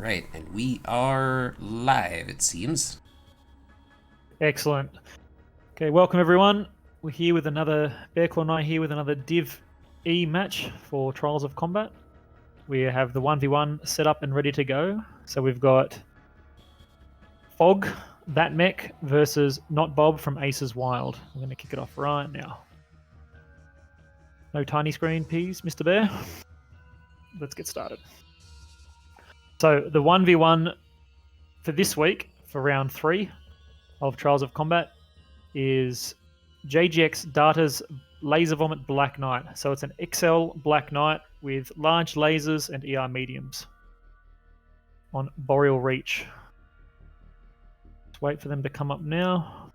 right, and we are live, it seems. Excellent. Okay, welcome everyone. We're here with another Bearclaw and I here with another Div E match for Trials of Combat. We have the 1v1 set up and ready to go. So we've got PHOG, That Mech versus Not Bob from Aces Wild. I'm going to kick it off right now. No tiny screen, please, Mr. Bear. Let's get started. So the 1v1 for this week, for round 3 of Trials of Combat, is JGX Data's Laser Vomit Black Knight. So it's an XL Black Knight with large lasers and ER mediums on Boreal Reach. Let's wait for them to come up now.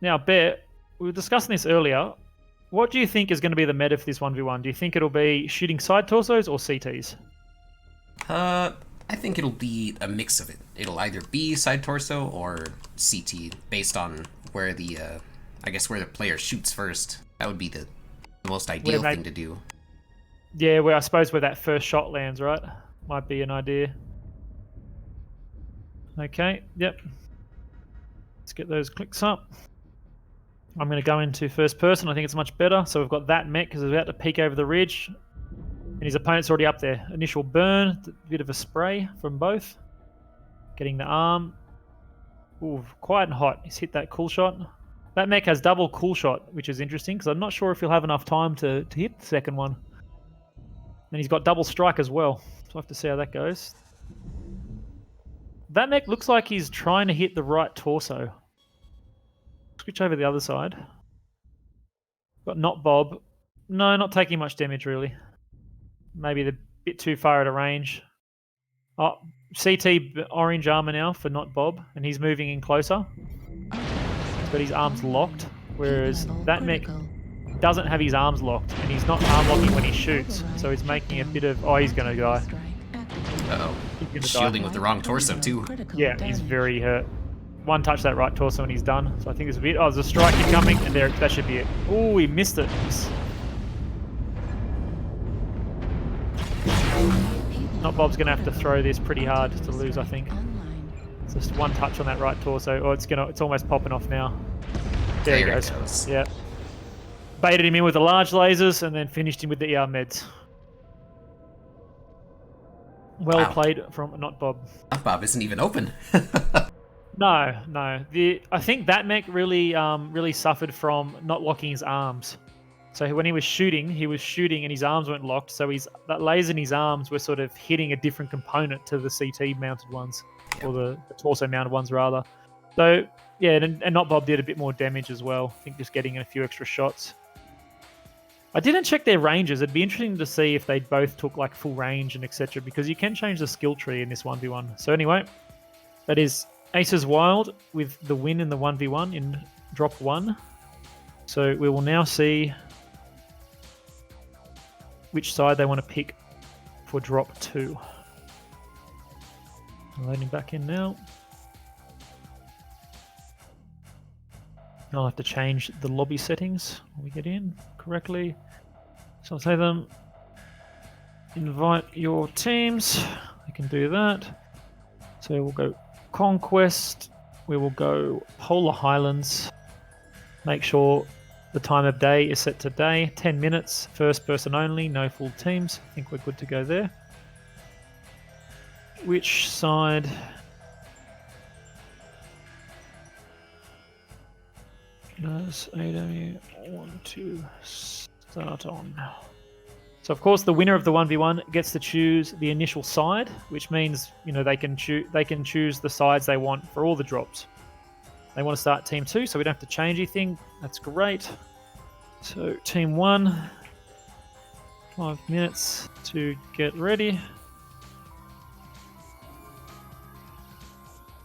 Now, Bear, we were discussing this earlier. What do you think is going to be the meta for this 1v1? Do you think it'll be shooting side torsos or CTs? I think it'll be a mix of it. It'll either be side torso or CT, based on where the, where the player shoots first. That would be the most ideal thing to do. Yeah, I suppose where that first shot lands, right? Might be an idea. Okay, yep. Let's get those clicks up. I'm going to go into first person. I think it's much better. So we've got that mech because he's about to peek over the ridge. And his opponent's already up there. Initial burn, a bit of a spray from both. Getting the arm. Ooh, quiet and hot. He's hit that cool shot. That mech has double cool shot, which is interesting because I'm not sure if he'll have enough time to hit the second one. And he's got double strike as well. So we'll have to see how that goes. That mech looks like he's trying to hit the right torso. Switch over the other side. Got Not Bob. No, not taking much damage really. Maybe a bit too far out of range. Oh, CT orange armor now for Not Bob, and he's moving in closer. He's got his arms locked, whereas that mech doesn't have his arms locked, and he's not arm locking when he shoots, so he's making a bit of... Oh, he's going to die. Uh-oh. Shielding with the wrong torso, too. Yeah, he's very hurt. One touch that right torso and he's done. So I think there's a bit... Oh, there's a strike incoming, and there, that should be it. Oh, he missed it. Not Bob's going to have to throw this pretty hard to lose, I think. It's just one touch on that right torso. Oh, it's almost popping off now. There he goes. Yeah. Baited him in with the large lasers and then finished him with the ER meds. Well played from Not Bob. Not Bob isn't even open. No. I think that mech really suffered from not locking his arms. So when he was shooting and his arms weren't locked. So that laser in his arms were sort of hitting a different component to the CT mounted ones, or the torso mounted ones rather. So yeah, and Not Bob did a bit more damage as well. I think just getting a few extra shots. I didn't check their ranges. It'd be interesting to see if they both took like full range and etc. Because you can change the skill tree in this 1v1. So anyway, that is Aces Wild with the win in the 1v1 in drop 1. So we will now see which side they want to pick for drop 2. Loading back in now. I'll have to change the lobby settings when we get in correctly. So I'll say them, invite your teams. I can do that. So we'll go Conquest. We will go Polar Highlands. Make sure the time of day is set to day. 10 minutes, first person only, no full teams. I think we're good to go there. Which side? Does AW want to start on? So of course the winner of the 1v1 gets to choose the initial side, which means they can choose the sides they want for all the drops. They want to start team 2, so we don't have to change anything. That's great. So team 1, 5 minutes to get ready.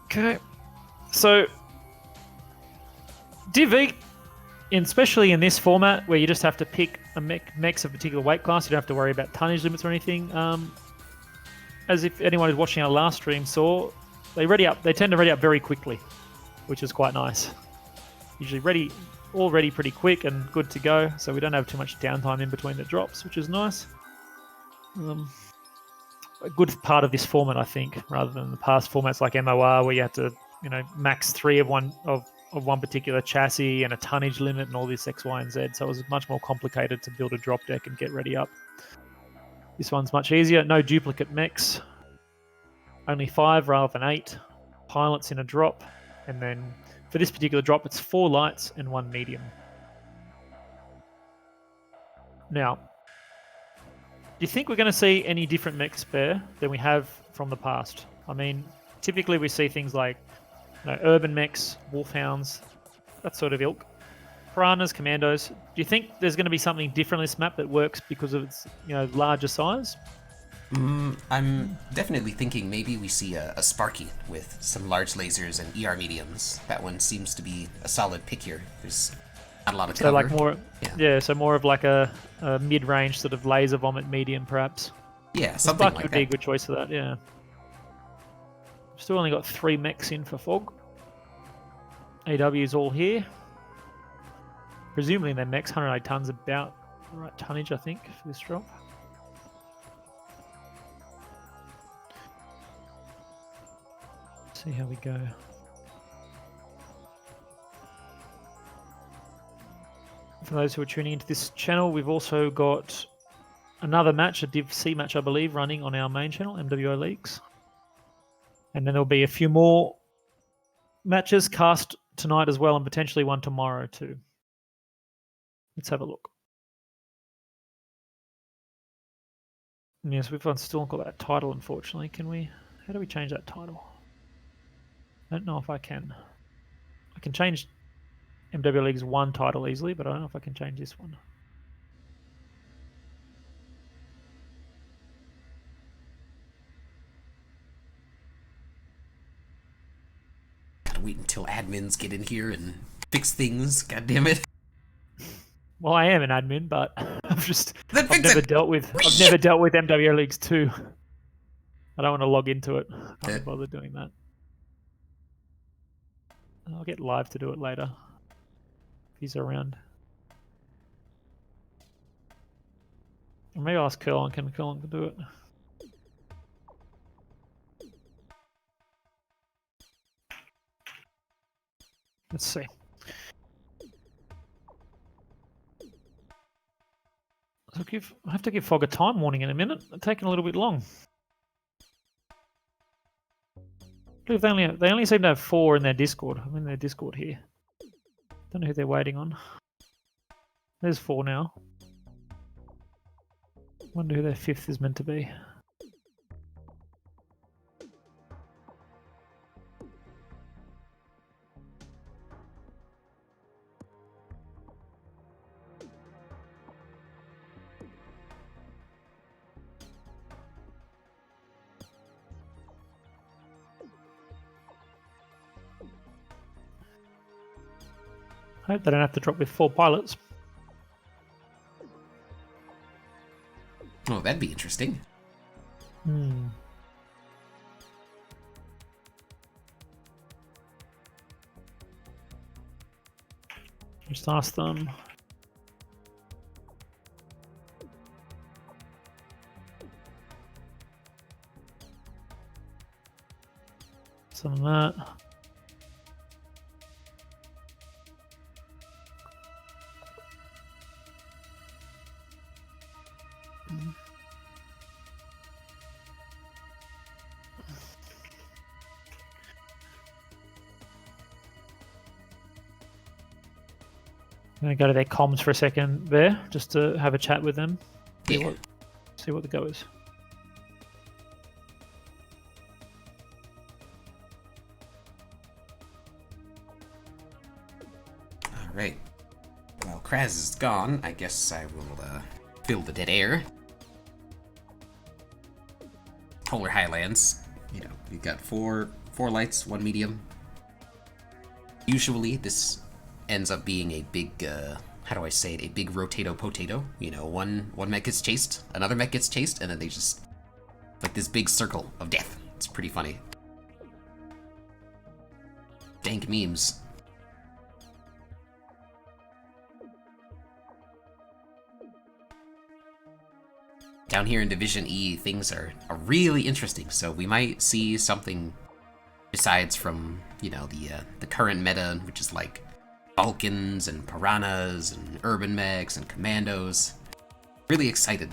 Okay, so Div E, especially in this format where you just have to pick a mechs of a particular weight class, you don't have to worry about tonnage limits or anything. As if anyone who's watching our last stream saw, they tend to ready up very quickly, which is quite nice. Usually all ready pretty quick and good to go, so we don't have too much downtime in between the drops, which is nice. a good part of this format, I think, rather than the past formats like MOR, where you had to, max 3 of one particular chassis and a tonnage limit and all this X, Y, and Z. So it was much more complicated to build a drop deck and get ready up. This one's much easier. No duplicate mechs. Only 5 rather than 8 pilots in a drop. And then for this particular drop, it's 4 lights and 1 medium. Now, do you think we're going to see any different mech spare than we have from the past? I mean, typically we see things like urban mechs, wolfhounds, that sort of ilk. Piranhas, commandos. Do you think there's going to be something different in this map that works because of its larger size? I'm definitely thinking maybe we see a Sparky with some large lasers and ER mediums. That one seems to be a solid pick here. There's not a lot of cover. So like more, so more of like a mid-range sort of laser vomit medium, perhaps. Yeah, something Sparky like would that. be a good choice for that. Yeah. Still only got 3 mechs in for PHOG. AW is all here. Presumably their mechs, 108 tons, about the right tonnage, I think, for this drop. See how we go. For those who are tuning into this channel, we've also got another match, a Div C match, I believe, running on our main channel, MWO Leagues. And then there'll be a few more matches cast tonight as well, and potentially one tomorrow too. Let's have a look. Yes, we've still got that title, unfortunately. How do we change that title? I don't know if I can. I can change MW League's 1 title easily, but I don't know if I can change this one. Gotta wait until admins get in here and fix things. God damn it. Well, I am an admin, but Then I've never dealt with MW Leagues 2. I don't want to log into it. I can't be bothered doing that. I'll get Live to do it later if he's around. Or maybe I'll ask Curlon. Can Curlon do it? Let's see. I have to give PHOG a time warning in a minute. It's taking a little bit long. Look, they only seem to have 4 in their Discord. I'm in their Discord here. Don't know who they're waiting on. There's 4 now. Wonder who their 5th is meant to be. I hope they don't have to drop with 4 pilots. Oh, that'd be interesting. Just ask them. Some of that. I'm going to go to their comms for a second there, just to have a chat with them. See what the go is. Alright. Well, Kraz is gone. I guess I will fill the dead air. Polar Highlands. You've got four lights, 1 medium. Usually this ends up being a big, how do I say it, a big rotato potato. One mech gets chased, another mech gets chased, and then they just, like this big circle of death. It's pretty funny. Dank memes. down here in Division E, things are really interesting. So we might see something besides from, you know, the current meta, which is like Vulcans and Piranhas and Urban Mechs and Commandos. Really excited.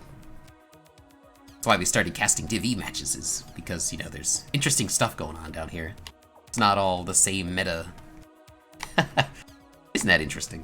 That's why we started casting Div E matches, is because, you know, there's interesting stuff going on down here. It's not all the same meta. Isn't that interesting?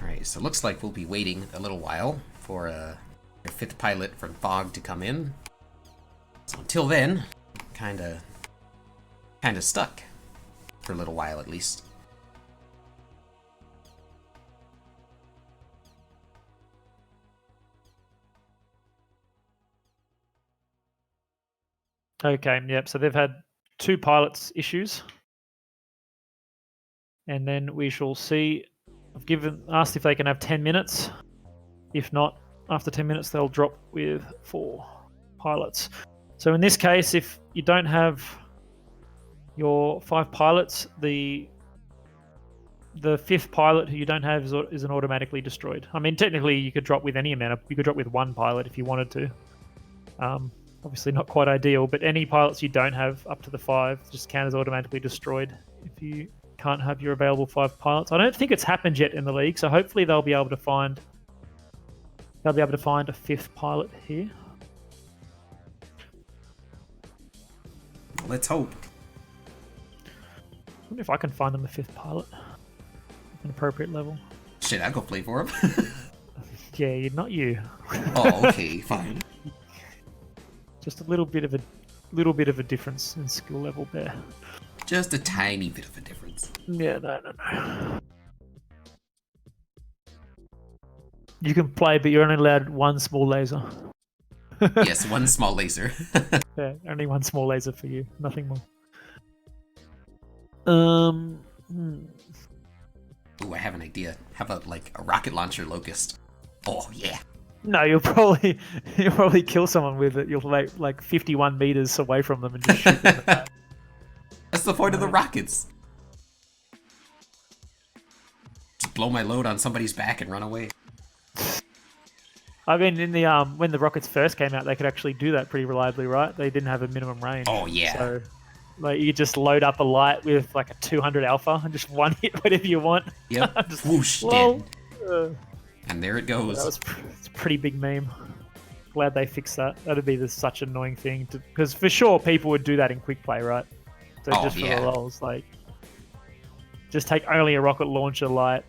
Alright, so it looks like we'll be waiting a little while for your 5th pilot from PHOG to come in. So until then, kinda stuck. For a little while at least. Okay, yep. So they've had 2 pilots issues. And then we shall see. I've asked if they can have 10 minutes. If not, after 10 minutes, they'll drop with 4 pilots. So in this case, if you don't have your 5 pilots, the 5th pilot who you don't have isn't automatically destroyed. I mean, technically, you could drop with any amount. You could drop with 1 pilot if you wanted to. Obviously, not quite ideal, but any pilots you don't have up to the 5 just count as automatically destroyed if you can't have your available 5 pilots. I don't think it's happened yet in the league, so hopefully they'll be able to find a 5th pilot here. Let's hope. I wonder if I can find them a 5th pilot, an appropriate level. Shit, I'll go play for him. Yeah, not you. Oh, okay, fine. Just a little bit of a difference in skill level there. Just a tiny bit of a difference. Yeah, no. You can play, but you're only allowed 1 small laser. Yes, 1 small laser. Yeah, only 1 small laser for you, nothing more. Ooh, I have an idea. How about like a rocket launcher locust? Oh yeah. No, you'll probably kill someone with it. You'll like 51 meters away from them and just shoot them. That's the point of the rockets. Just blow my load on somebody's back and run away. I mean, in the when the rockets first came out, they could actually do that pretty reliably, right? They didn't have a minimum range. Oh yeah. So, like, you just load up a light with like a 200 alpha and just 1 hit whatever you want. Yep. Just, whoosh, well, dead. And there it goes. It's a pretty big meme. Glad they fixed that. That'd be such an annoying thing because for sure people would do that in quick play, right? So just for the lulz, like, just take only a rocket launcher light,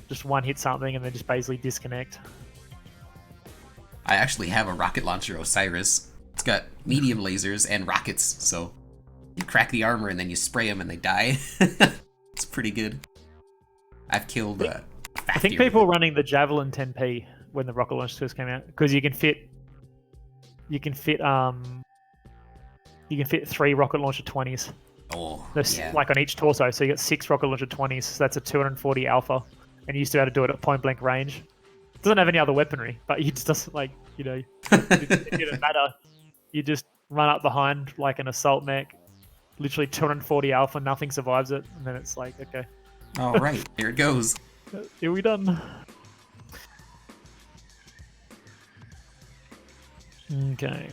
just 1 hit something, and then just basically disconnect. I actually have a rocket launcher Osiris. It's got medium lasers and rockets, so you crack the armor and then you spray them and they die. It's pretty good. I've killed. I think people were running the Javelin 10p when the rocket launcher first came out because you can fit 3 rocket launcher 20s. Oh, yeah. Like on each torso, so you got 6 rocket launcher 20s. So that's a 240 alpha, and you used to be able to do it at point blank range. It doesn't have any other weaponry, but you just doesn't it didn't matter. You just run up behind like an assault mech, literally 240 alpha, nothing survives it, and then it's like, okay. All right, here it goes. Here we done. Okay.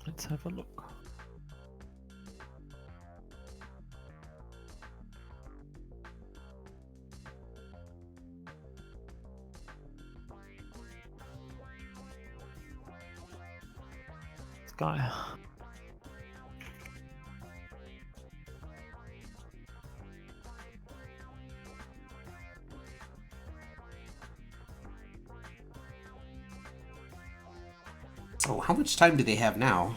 Let's have a look. This guy. So how much time do they have now?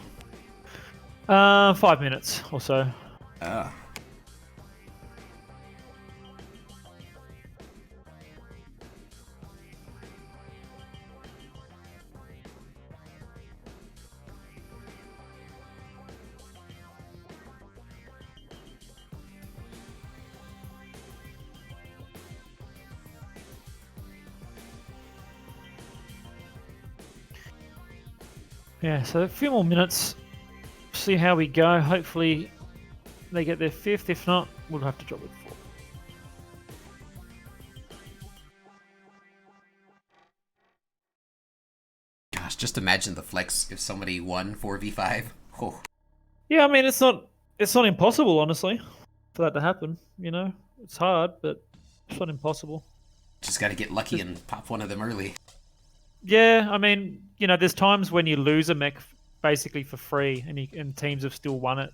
5 minutes or so. Ah. Yeah, so a few more minutes. See how we go. Hopefully they get their 5th. If not, we'll have to drop with 4. Gosh, just imagine the flex if somebody won 4v5. Oh. Yeah, I mean it's not impossible, honestly, for that to happen. You know, it's hard, but it's not impossible. Just gotta get lucky and pop one of them early. Yeah, I mean, you know, there's times when you lose a mech basically for free, and teams have still won it.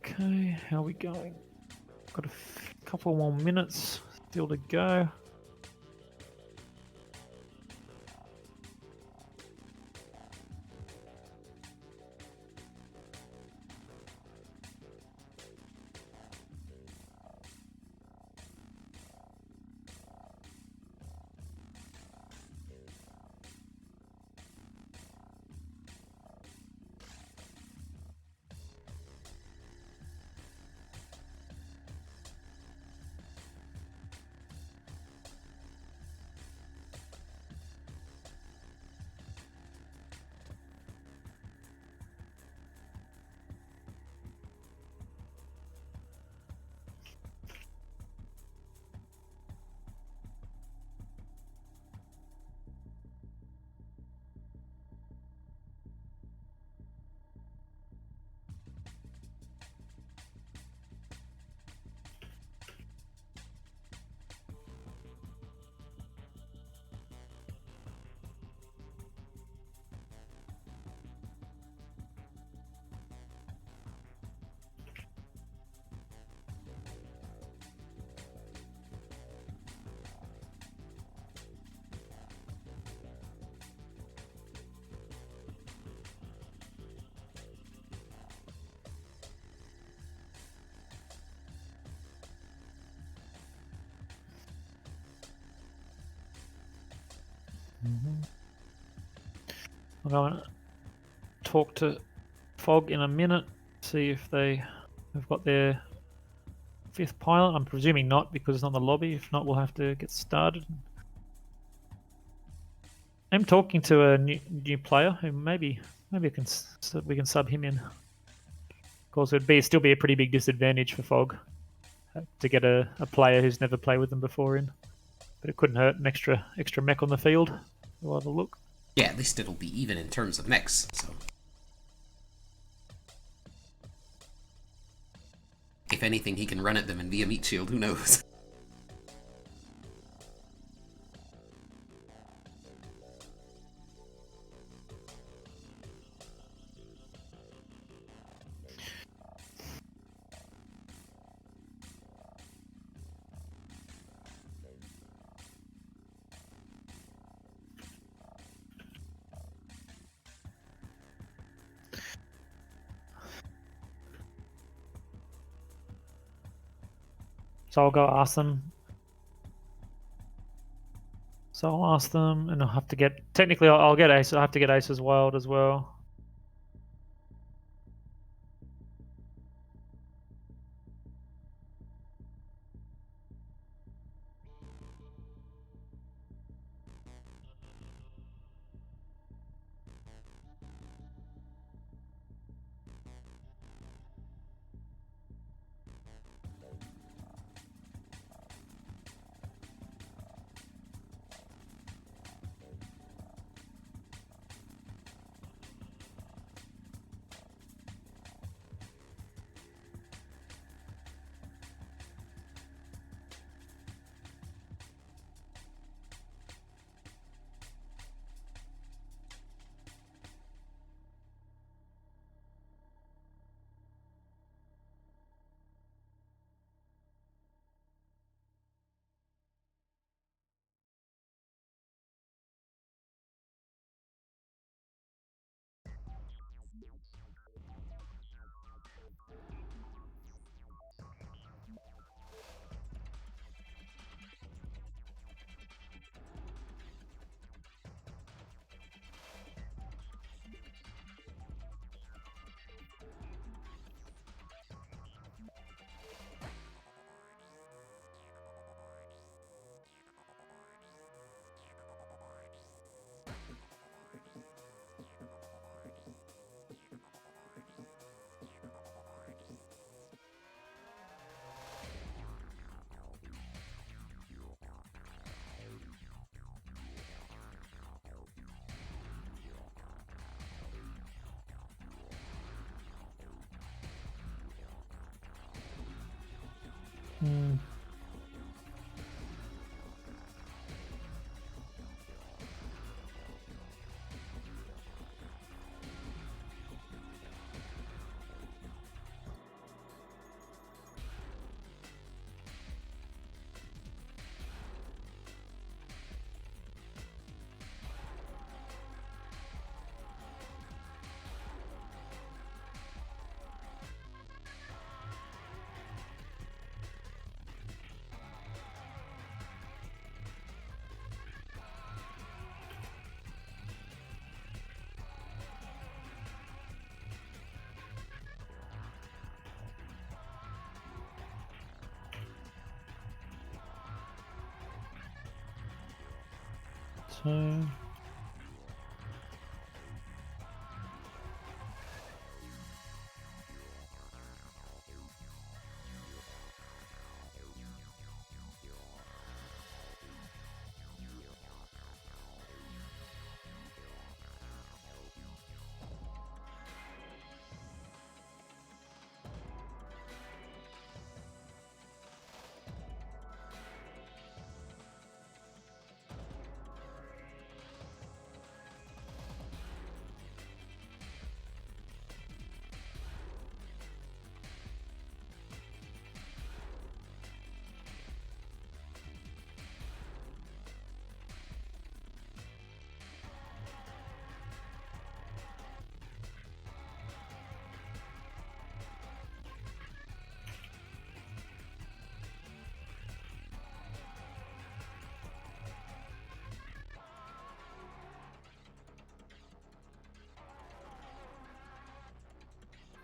Okay, how are we going? Got a couple more minutes still to go. I'm going to talk to PHOG in a minute, see if they have got their 5th pilot. I'm presuming not, because it's not in the lobby. If not, we'll have to get started. I'm talking to a new player who maybe we can sub him in. Of course, it'd still be a pretty big disadvantage for PHOG to get a player who's never played with them before in. But it couldn't hurt an extra mech on the field. We'll have a look. Yeah, at least it'll be even in terms of mechs, so. If anything, he can run at them and be a meat shield, who knows? So I'll go ask them. So I'll ask them, and I'll have to get. Technically, I'll get Ace. I have to get Ace's Wild as well. Hmm. So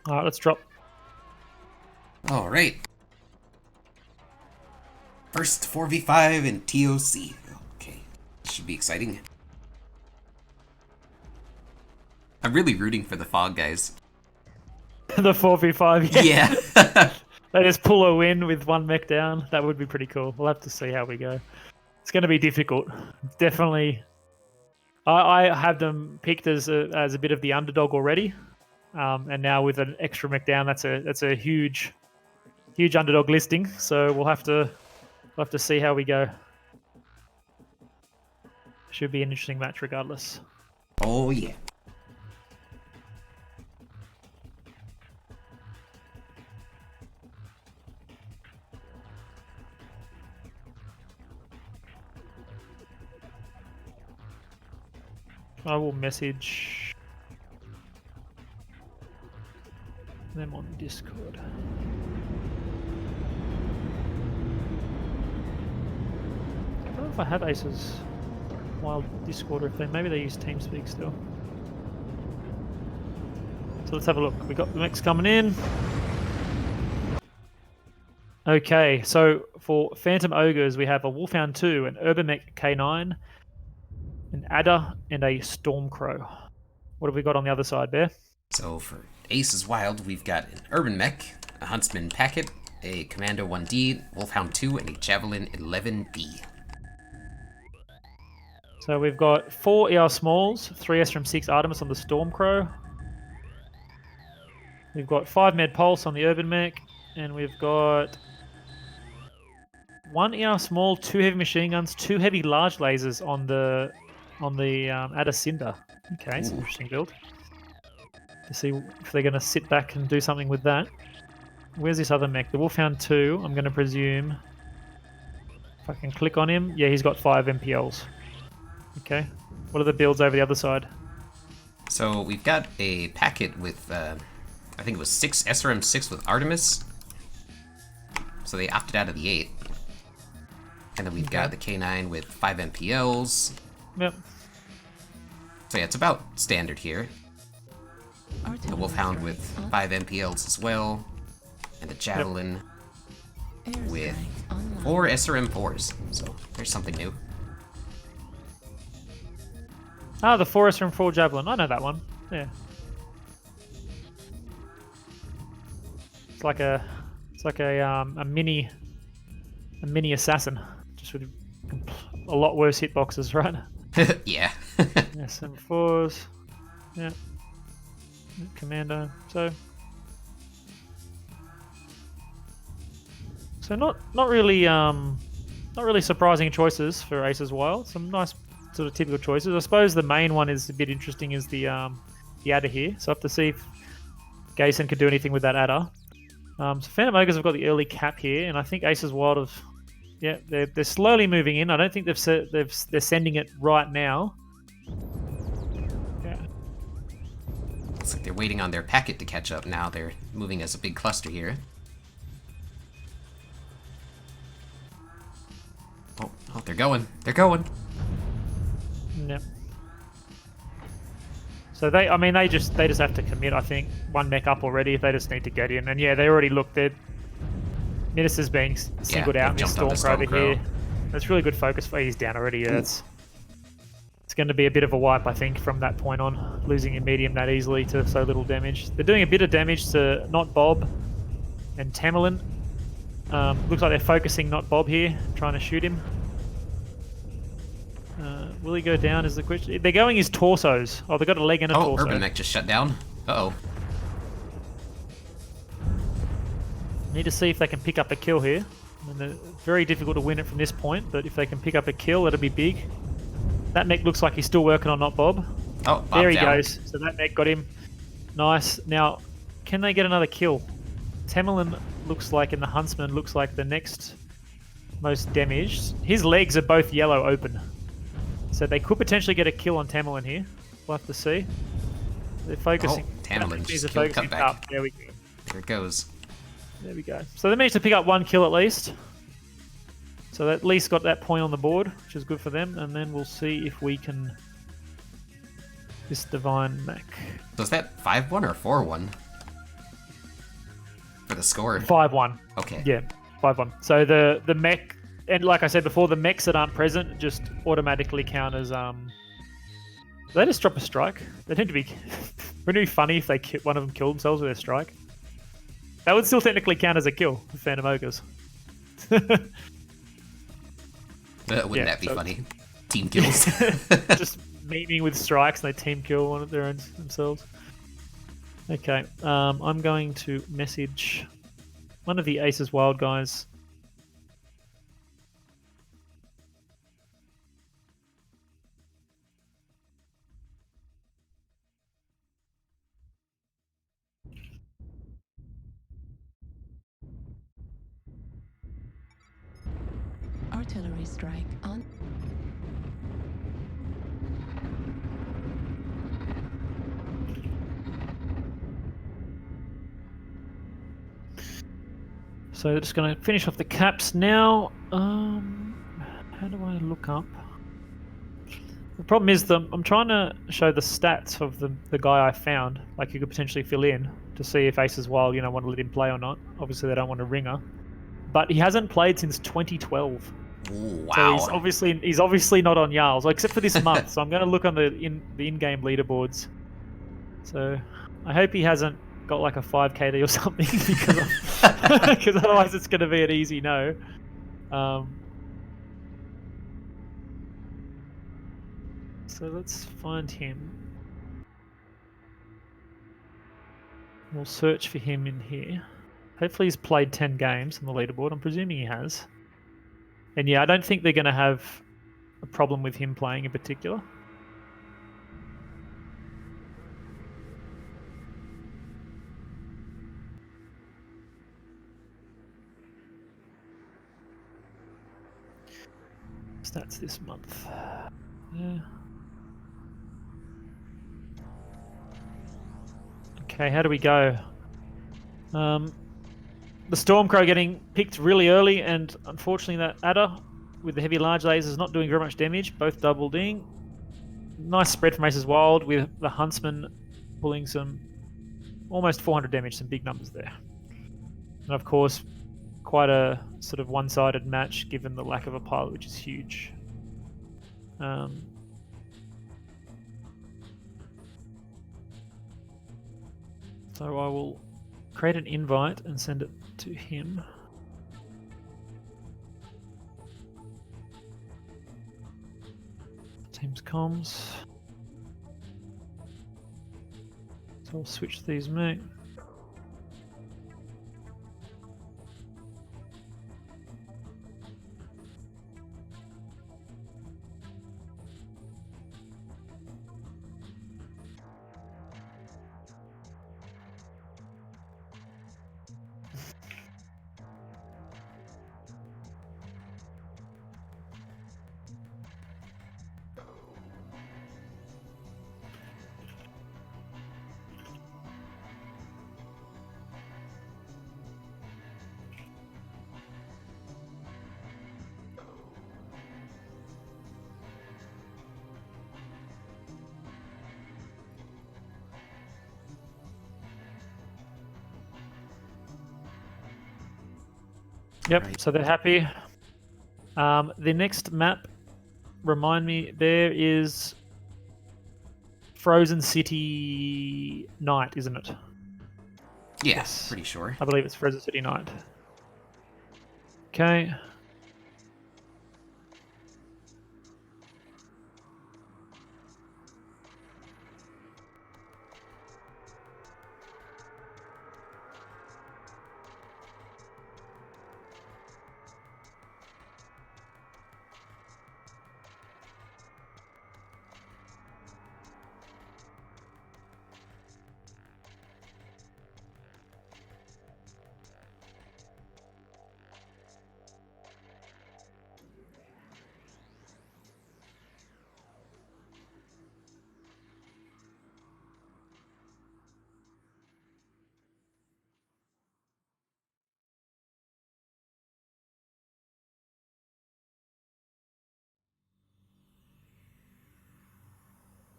all right, let's drop. All right. First 4v5 in ToC. Okay, should be exciting. I'm really rooting for the PHOG guys. The 4v5. Yeah. They just pull a win with one mech down. That would be pretty cool. We'll have to see how we go. It's going to be difficult. Definitely. I have them picked as a bit of the underdog already, and now with an extra mech down, that's a huge underdog listing. So we'll have to see how we go. Should be an interesting match regardless. Oh yeah. I will message them on Discord. I don't know if I have Ace's wild Discord or if maybe they use TeamSpeak still. So let's have a look. We got the mechs coming in. Okay, so for Phantom Ogres, we have a Wolfhound 2, an Urban Mech K9, an Adder, and a Stormcrow. What have we got on the other side, Bear? So for Ace's Wild, we've got an Urban Mech, a Huntsman Packet, a Commando 1D, Wolfhound 2, and a Javelin 11D. So we've got 4 ER Smalls, 3 SRM6 Artemis on the Stormcrow. We've got 5 Med Pulse on the Urban Mech, and we've got 1 ER Small, 2 heavy machine guns, 2 heavy large lasers on the Adder Cinder. Okay, it's an interesting build. To see if they're going to sit back and do something with that. Where's this other mech? The Wolfhound 2, I'm going to presume. If I can click on him. Yeah, he's got 5 MPLs. Okay. What are the builds over the other side? So we've got a packet with, I think it was 6 SRM6 with Artemis. So they opted out of the 8. And then we've got the K9 with 5 MPLs. Yep. So yeah, it's about standard here. The Wolfhound with 5 MPLs as well. And the Javelin with 4 SRM4s. So there's something new. Ah, the 4 SRM4 Javelin. I know that one. Yeah. It's like a mini assassin. Just with a lot worse hitboxes, right? Yeah. SM4s. Yeah. Commando. So So not really surprising choices for Aces Wild. Some nice sort of typical choices. I suppose the main one is a bit interesting is the adder here. So I have to see if Gayson can do anything with that adder. So Phantom Ogres have got the early cap here, and I think Aces Wild have, yeah, they're slowly moving in. I don't think they're sending it right now. Yeah. Looks like they're waiting on their packet to catch up now. They're moving as a big cluster here. Oh, they're going. They're going. Yep. So they just have to commit. I think one mech up already. If they just need to get in, and yeah, they already looked. Midas is being singled out in this Stormcrow over here. That's really good focus for. He's down already. Yeah, it's going to be a bit of a wipe, I think, from that point on. Losing in medium that easily to so little damage. They're doing a bit of damage to Not Bob and Tamerlan. Looks like they're focusing Not Bob here, trying to shoot him. Will he go down is the question. They're going his torsos. Oh, they've got a leg and a torso. Urban Mech just shut down. Uh-oh. Need to see if they can pick up a kill here. And it's very difficult to win it from this point, but if they can pick up a kill, that'll be big. That mech looks like he's still working on Not Bob. Oh, there he goes. So that mech got him. Nice. Now, can they get another kill? Tamerlan looks like, and the Huntsman looks like the next most damaged. His legs are both yellow open. So they could potentially get a kill on Tamerlan here. We'll have to see. They're focusing. Oh, Tamerlan just killed cutback. Up. There we go. There it goes. There we go. So they managed to pick up one kill at least. So they at least got that point on the board, which is good for them. And then we'll see if we can... This Divine Mech. So is that 5-1 or 4-1? For the score? 5-1. Okay. Yeah, 5-1. So the mech... And like I said before, the mechs that aren't present just automatically count as... They just drop a strike. They tend to be... Wouldn't it be funny if one of them killed themselves with their strike? That would still technically count as a kill for Phantom Ogres. Wouldn't that be funny? Team kills. Just meeting with strikes and they team kill one of their own themselves. Okay, I'm going to message one of the Aces Wild guys. Artillery strike on. So just going to finish off the caps now. How do I look up? The problem is I'm trying to show the stats of the guy I found. Like you could potentially fill in to see if Aces Wild, want to let him play or not. Obviously they don't want a ringer, but he hasn't played since 2012. Ooh, wow. So he's obviously not on Jarls, except for this month. So I'm going to look on the in-game leaderboards. So I hope he hasn't got like a 5KD or something because otherwise it's going to be an easy no. So let's find him. We'll search for him in here. Hopefully he's played 10 games on the leaderboard. I'm presuming he has. And yeah, I don't think they're going to have a problem with him playing in particular. Stats this month. Yeah. Okay, how do we go? The Stormcrow getting picked really early, and unfortunately that adder with the heavy large lasers is not doing very much damage, both double ding. Nice spread from Aces Wild with the Huntsman pulling some almost 400 damage, some big numbers there. And of course, quite a sort of one-sided match given the lack of a pilot, which is huge. So I will create an invite and send it to him. Teams comms. So I'll switch these, mate. Yep, Right. so they're happy. The next map, remind me, there is Frozen City Night, isn't it? Yeah, Yes. pretty sure. I believe it's Frozen City Night. Okay.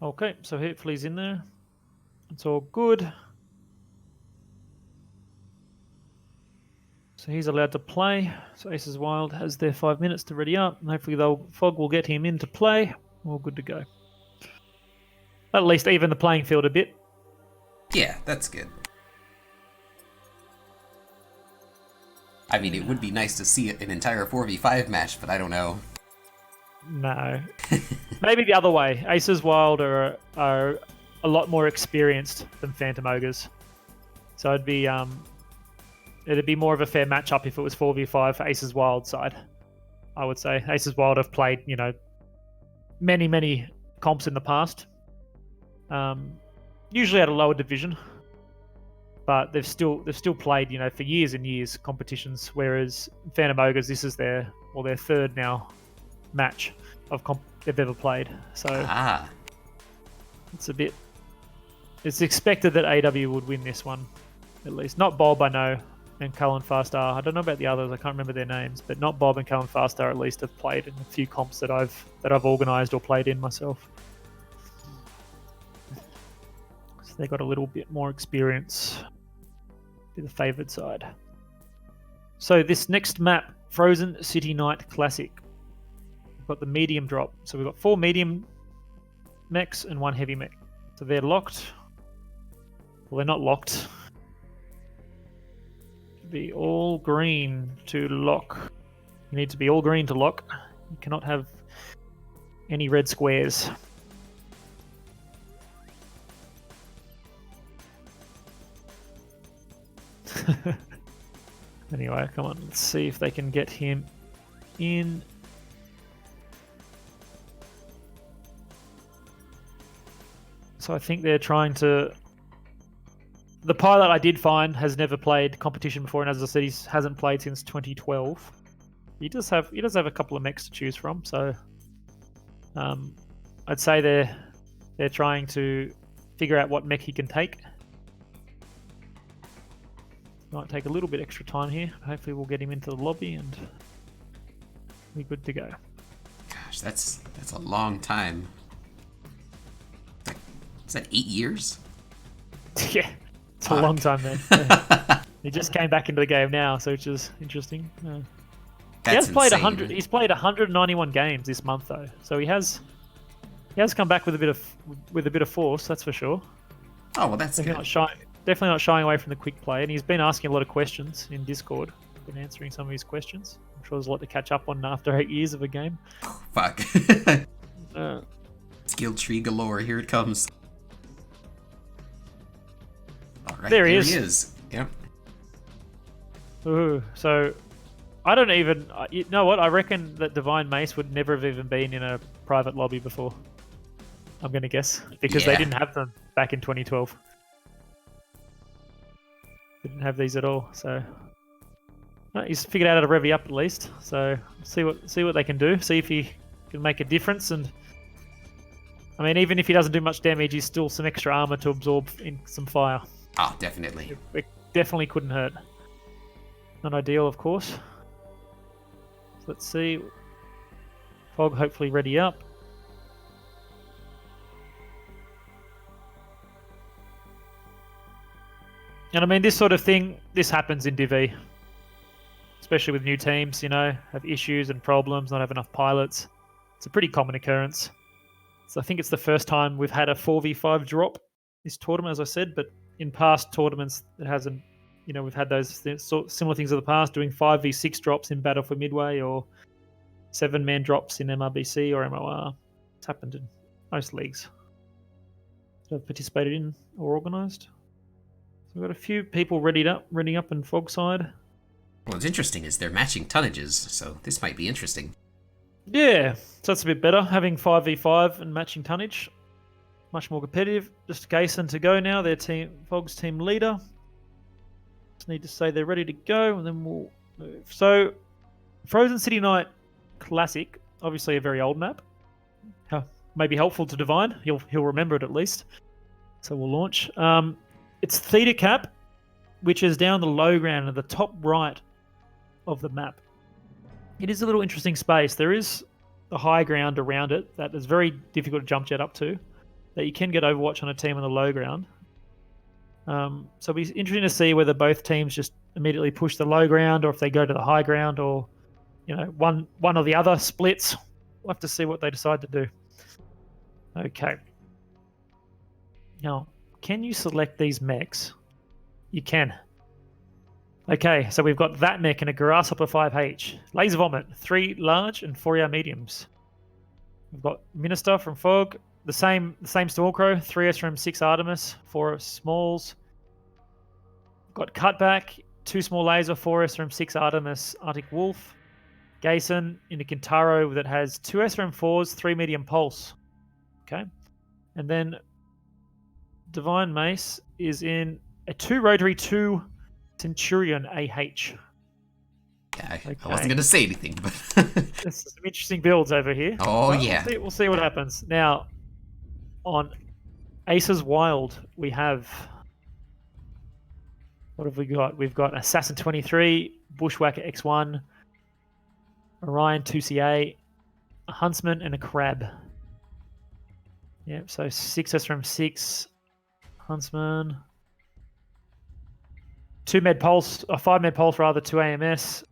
Okay, so hopefully he's in there. It's all good. So he's allowed to play. So Aces Wild has their 5 minutes to ready up, and hopefully PHOG will get him into play. All good to go. At least even the playing field a bit. Yeah, that's good. I mean, it would be nice to see an entire 4v5 match, but I don't know. No. Maybe the other way. Aces Wild are a lot more experienced than Phantom Ogres. So it'd be more of a fair matchup if it was 4v5 for Aces Wild side. I would say Aces Wild have played, many comps in the past. Usually at a lower division, but they've still played, for years and years competitions. Whereas Phantom Ogres, this is their third now match of comp they've ever played. So it's expected that AW would win this one, at least. Not Bob, I know, and Cullen Farstar. I don't know about the others. I can't remember their names, but not Bob and Cullen Farstar at least have played in a few comps that I've organised or played in myself. So they got a little bit more experience. Be the favoured side. So this next map, Frozen City Night Classic. We've got the medium drop. So we've got 4 medium mechs and 1 heavy mech. So they're locked. Well, they're not locked. Be all green to lock. You need to be all green to lock. You cannot have any red squares. Anyway, come on, let's see if they can get him in. So I think they're trying to... The pilot I did find has never played competition before, and as I said, he hasn't played since 2012. He does have a couple of mechs to choose from, so I'd say they're trying to figure out what mech he can take. Might take a little bit extra time here. Hopefully we'll get him into the lobby and be good to go. Gosh, that's a long time. Is that 8 years? Yeah, it's a long time, man. Yeah. He just came back into the game now, so which is interesting. He has played insane. 100. He's played 191 games this month, though, so he has come back with a bit of force. That's for sure. Oh well, that's good. Definitely not shying away from the quick play, and he's been asking a lot of questions in Discord. Been answering some of his questions. I'm sure there's a lot to catch up on after 8 years of a game. Fuck. Skill tree galore. Here it comes. All right, there he He is. is. Yep. Ooh, so I don't even. You know what? I reckon that Divine Mace would never have even been in a private lobby before. I'm going to guess because they Yeah. didn't have them back in 2012. Didn't have these at all, so he's figured out how to rev up at least. So see what they can do. See if he can make a difference. And I mean, even if he doesn't do much damage, he's still some extra armor to absorb in some fire. Oh, definitely. It definitely couldn't hurt. Not ideal, of course. So let's see. PHOG hopefully ready up. And I mean, this sort of thing, this happens in Div E. especially with new teams, have issues and problems, not have enough pilots. It's a pretty common occurrence. So I think it's the first time we've had a 4v5 drop this tournament, as I said, but in past tournaments it hasn't. We've had those similar things in the past, doing 5v6 drops in Battle for Midway or 7-man drops in MRBC or MOR. It's happened in most leagues that I've participated in or organised. So we've got a few people ready up in PHOG side. Well, what's interesting is they're matching tonnages, so this might be interesting. Yeah, so that's a bit better, having 5v5 and matching tonnage. Much more competitive. Just Gason to go now, their team, PHOG's team leader. Just need to say they're ready to go, and then we'll move. So, Frozen City Night Classic, obviously a very old map. Maybe helpful to Divine. He'll remember it at least. So we'll launch. It's Theta Cap, which is down the low ground at the top right of the map. It is a little interesting space. There is a high ground around it that is very difficult to jump jet up to, that you can get Overwatch on a team on the low ground. So it'll be interesting to see whether both teams just immediately push the low ground or if they go to the high ground, or one or the other splits. We'll have to see what they decide to do. Okay. Now, can you select these mechs? You can. Okay, so we've got that mech and a Grasshopper 5H. Laser Vomit, 3 large and 4 mediums. We've got Minister from PHOG, the same Stormcrow, 3 from 6 Artemis, 4 smalls. We've got Cutback, 2 small laser, 4 from 6 Artemis, Arctic Wolf. Gason in a Kintaro that has 2 SRM4s, 3 medium pulse. Okay. And then Divine Mace is in a 2 rotary 2 Centurion AH. Yeah, Okay. I wasn't going to say anything, but... There's some interesting builds over here. Oh, But yeah. We'll see what happens. Now, on Aces Wild, we have... What have we got? We've got Assassin 23, Bushwhacker X1, Orion 2CA, a Huntsman, and a Crab. Yep, so 6 from 6, Huntsman. 5 med pulse rather, 2 AMS.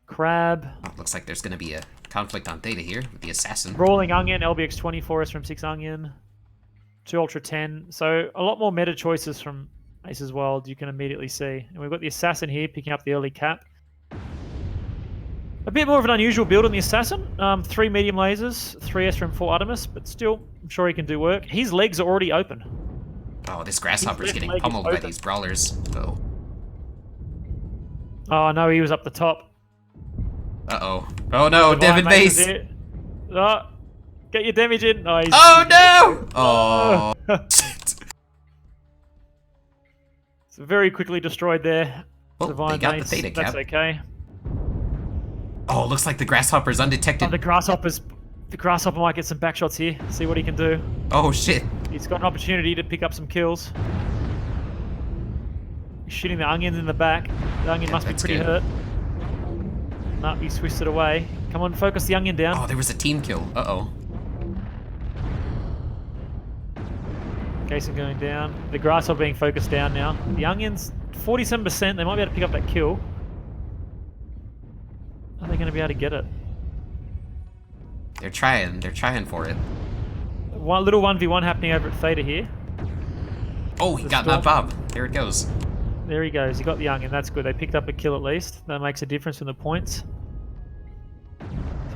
Crab. Oh, looks like there's going to be a conflict on Theta here with the Assassin. Rolling Onion, LBX 24, from 6 Onion. 2 Ultra 10. So a lot more meta choices from Aces Wild you can immediately see. And we've got the Assassin here picking up the early cap. A bit more of an unusual build on the Assassin. 3 medium lasers, 3 from 4 Artemis, but still, I'm sure he can do work. His legs are already open. Oh, this Grasshopper's getting leg is pummeled by open. these brawlers. Oh. Oh no, he was up the top. Uh-oh. Oh no, Divine Devin Mace! is here. Oh, get your damage in. Oh, Oh no! Oh. So very quickly destroyed there. Oh, Divine they got Mace, the Theta cap. That's okay. Oh, looks like the Grasshopper's undetected. Oh, the Grasshopper might get some back shots here. See what he can do. Oh shit. He's got an opportunity to pick up some kills. He's shooting the Onions in the back. The Onion must be that's pretty good. hurt. No, he's twisted away. Come on, focus the Onion down. Oh, there was a team kill. Uh-oh. Jason going down. The Grasshopper being focused down now. The Onions, 47%. They might be able to pick up that kill. Are they going to be able to get it? They're trying for it. One little 1v1 happening over at Theta here. Oh, he The got Storm- that Bob. There it goes. There he goes. He got the Onion. That's good. They picked up a kill at least. That makes a difference in the points. So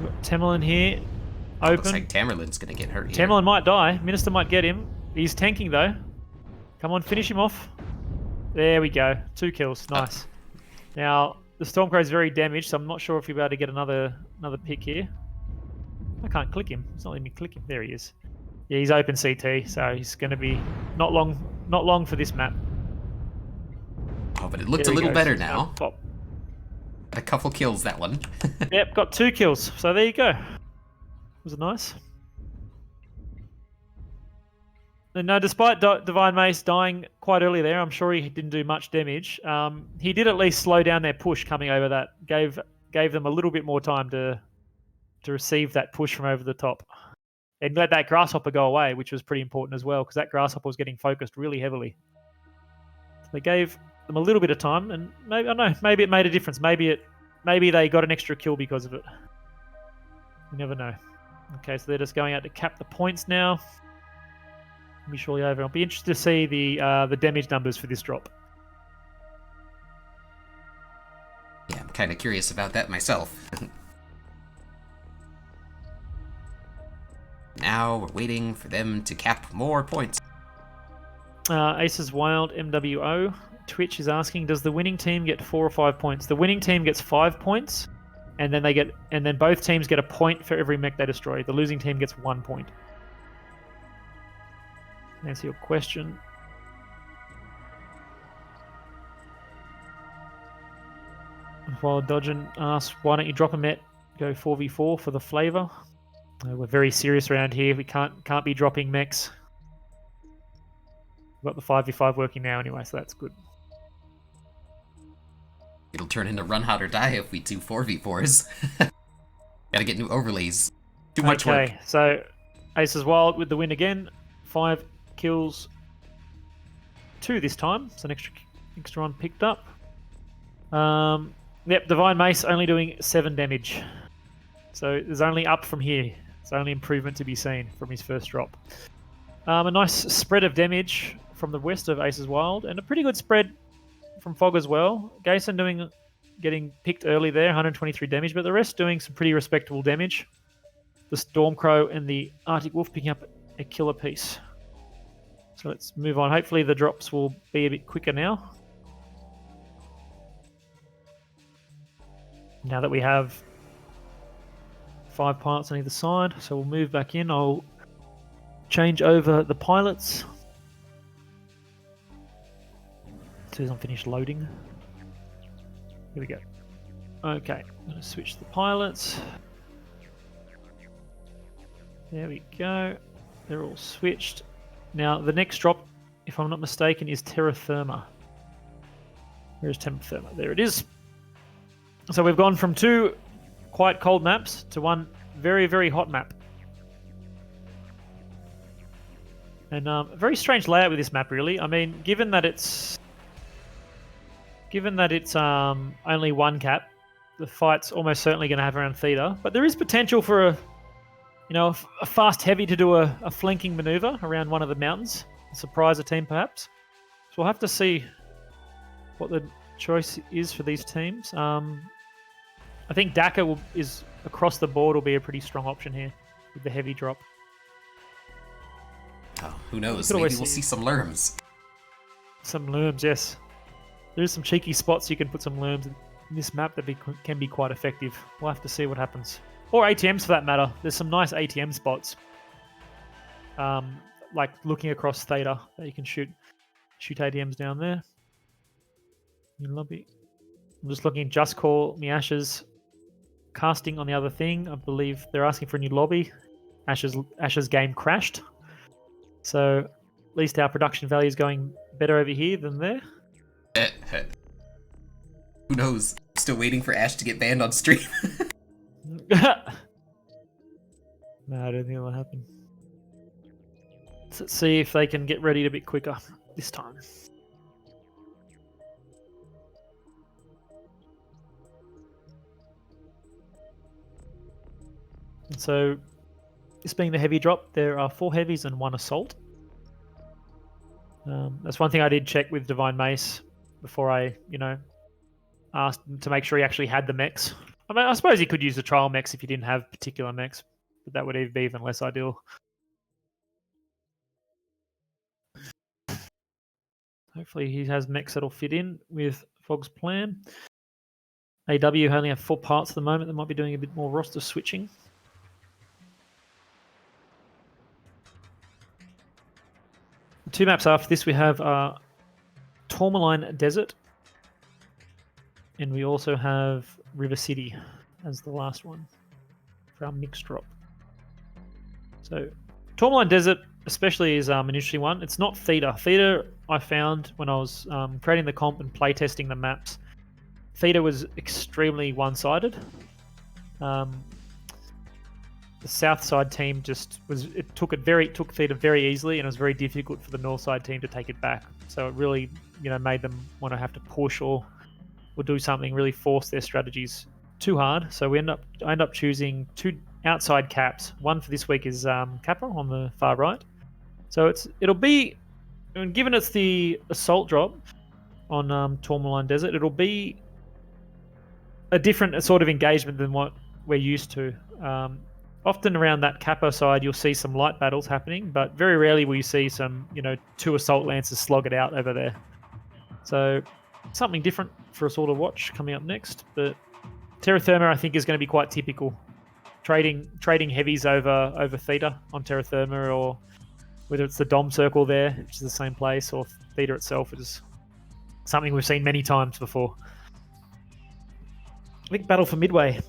we've got Temelin here. Open. Looks like Tamerlane's gonna get hurt here. Temelin might die. Minister might get him. He's tanking though. Come on, finish him off. There we go. 2 kills. Nice. Now, the Stormcrow is very damaged, so I'm not sure if you'll be able to get another pick here. I can't click him. It's not letting me click him. There he is. Yeah, he's open CT, so he's going to be not long for this map. Oh, but it looked There a he little goes. better He's now. gonna pop. A couple kills, that one. Yep, got 2 kills. So there you go. Was it nice? And no, despite Divine Mace dying quite early there, I'm sure he didn't do much damage. He did at least slow down their push coming over that. Gave them a little bit more time to receive that push from over the top. And let that Grasshopper go away, which was pretty important as well, because that Grasshopper was getting focused really heavily. So they gave them a little bit of time, and maybe I don't know, maybe it made a difference. Maybe they got an extra kill because of it. You never know. Okay, so they're just going out to cap the points now. Be surely over. I'll be interested to see the damage numbers for this drop. Yeah, I'm kind of curious about that myself. Now we're waiting for them to cap more points. Aces Wild MWO Twitch is asking, does the winning team get 4 or 5 points? The winning team gets 5 points, and then both teams get a point for every mech they destroy. The losing team gets 1 point. Answer your question. While Dodgen asks, why don't you drop a met, go 4v4 for the flavour? We're very serious around here. We can't be dropping mechs. We've got the 5v5 working now anyway, so that's good. It'll turn into run hot or die if we do 4v4s. Gotta get new overlays. Too much work. Okay, so Aces Wild with the win again. 5 kills, 2 this time. So an extra one picked up. Yep, Divine Mace only doing 7 damage. So there's only up from here. It's only improvement to be seen from his first drop. A nice spread of damage from the west of Aces Wild, and a pretty good spread from PHOG as well. Gason getting picked early there, 123 damage, but the rest doing some pretty respectable damage. The Stormcrow and the Arctic Wolf picking up a kill apiece. So let's move on. Hopefully the drops will be a bit quicker now. Now that we have 5 pilots on either side, so we'll move back in. I'll change over the pilots. As soon as I'm finished loading. Here we go. Okay, I'm going to switch the pilots. There we go. They're all switched. Now, the next drop, if I'm not mistaken, is Terra Firma. Where's Terra Firma? There it is. So we've gone from 2 quite cold maps to 1 very, very hot map. And a very strange layout with this map, really. I mean, given that it's only 1 cap, the fight's almost certainly going to have around Theta. But there is potential for a fast heavy to do a flanking maneuver around one of the mountains, surprise a team perhaps. So we'll have to see what the choice is for these teams. I think Daka is across the board will be a pretty strong option here with the heavy drop. Oh, who knows? Maybe we'll see some Lerms. Some Lerms, yes. There's some cheeky spots you can put some Lerms in this map that can be quite effective. We'll have to see what happens. Or ATMs for that matter. There's some nice ATM spots. Like looking across Theta that you can shoot ATMs down there. In lobby. I'm just looking, Just Call Me Ashes casting on the other thing. I believe they're asking for a new lobby. Ash's game crashed. So at least our production value is going better over here than there. Who knows? Still waiting for Ash to get banned on stream. No, I don't think that'll happen. Let's see if they can get ready a bit quicker this time. And so, this being the heavy drop, there are 4 heavies and 1 assault. That's one thing I did check with Divine Mace before I, asked to make sure he actually had the mechs. I mean, I suppose he could use the trial mechs if he didn't have particular mechs, but that would be even less ideal. Hopefully he has mechs that'll fit in with PHOG's plan. AW only have 4 parts at the moment. They might be doing a bit more roster switching. The 2 maps after this we have Tourmaline Desert, and we also have River City as the last one for our mixed drop. So Tourmaline Desert especially is an interesting one. It's not Theta. Theta I found when I was creating the comp and playtesting the maps. Theta was extremely one-sided. the south side team took Theta very easily, and it was very difficult for the north side team to take it back. So it really, made them want to have to push or do something, really force their strategies too hard. So I end up choosing 2 outside caps. One for this week is Kappa on the far right. So it'll be, given it's the assault drop on Tourmaline Desert, it'll be a different sort of engagement than what we're used to. Often around that Kappa side, you'll see some light battles happening, but very rarely will you see some, 2 assault lancers slog it out over there. So something different for us all to watch coming up next. But Terra Firma, I think, is going to be quite typical. Trading heavies over Theta on Terra Firma, or whether it's the Dom circle there, which is the same place, or Theta itself, is something we've seen many times before. I think Battle for Midway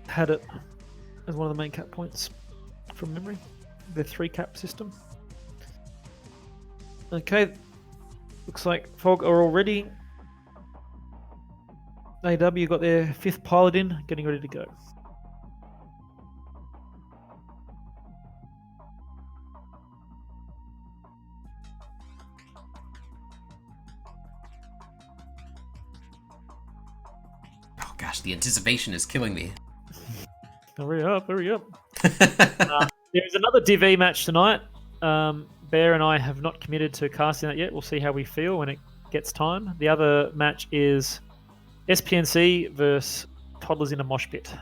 had it as one of the main cap points from memory. Their 3 cap system. Okay, looks like PHOG are already. AW got their 5th pilot in, getting ready to go. Oh gosh, the anticipation is killing me. Hurry up. There's another Div E match tonight. Bear and I have not committed to casting that yet. We'll see how we feel when it gets time. The other match is SPNC versus Toddlers in a Mosh Pit.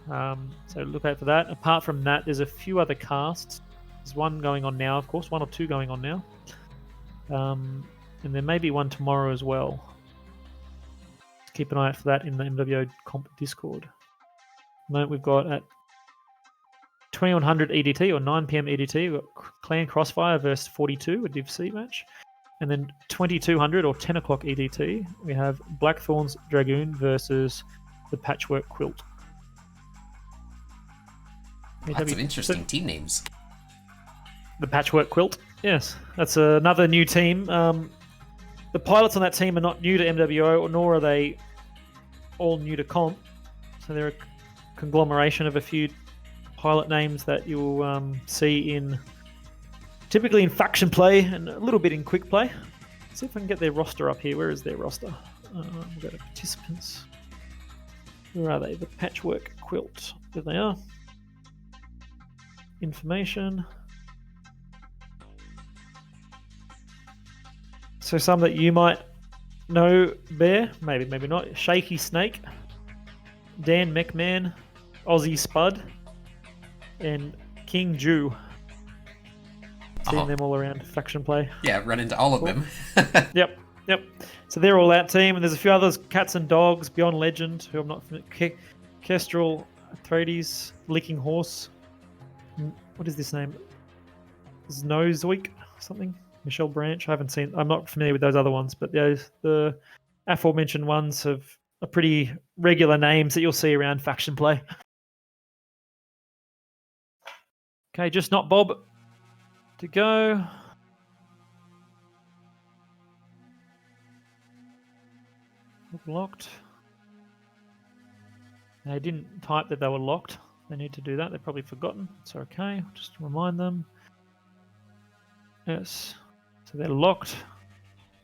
So look out for that. Apart from that, there's a few other casts. There's one going on now, of course. 1 or 2 going on now. And there may be one tomorrow as well. Keep an eye out for that in the MWO Comp Discord. Moment we've got at 2100 EDT or 9 PM EDT, we've got Clan Crossfire versus 42, a Div C match. And then 2200 or 10 o'clock EDT, we have Blackthorn's Dragoon versus the Patchwork Quilt. Lots of interesting team names. The Patchwork Quilt, yes. That's another new team. The pilots on that team are not new to MWO, nor are they all new to comp. So they're a conglomeration of a few pilot names that you'll see typically in faction play and a little bit in quick play. Let's see if I can get their roster up here. Where is their roster? We'll go to participants. Where are they? The Patchwork Quilt. There they are. Information. So some that you might know, Bear, maybe not. Shaky Snake, Dan McMahon, Aussie Spud, and King Jew. Seeing them all around faction play. Yeah, run into all of them. Yep. So they're all that team, and there's a few others: Cats and Dogs, Beyond Legend, who I'm not familiar. Kestrel, Atreides, Licking Horse. What is this name? Znozoik something. Michelle Branch. I'm not familiar with those other ones, but the aforementioned ones are pretty regular names that you'll see around faction play. Okay, just not Bob to go. Locked. They didn't type that they were locked. They need to do that. They've probably forgotten. It's okay. Just remind them. Yes. So they're locked.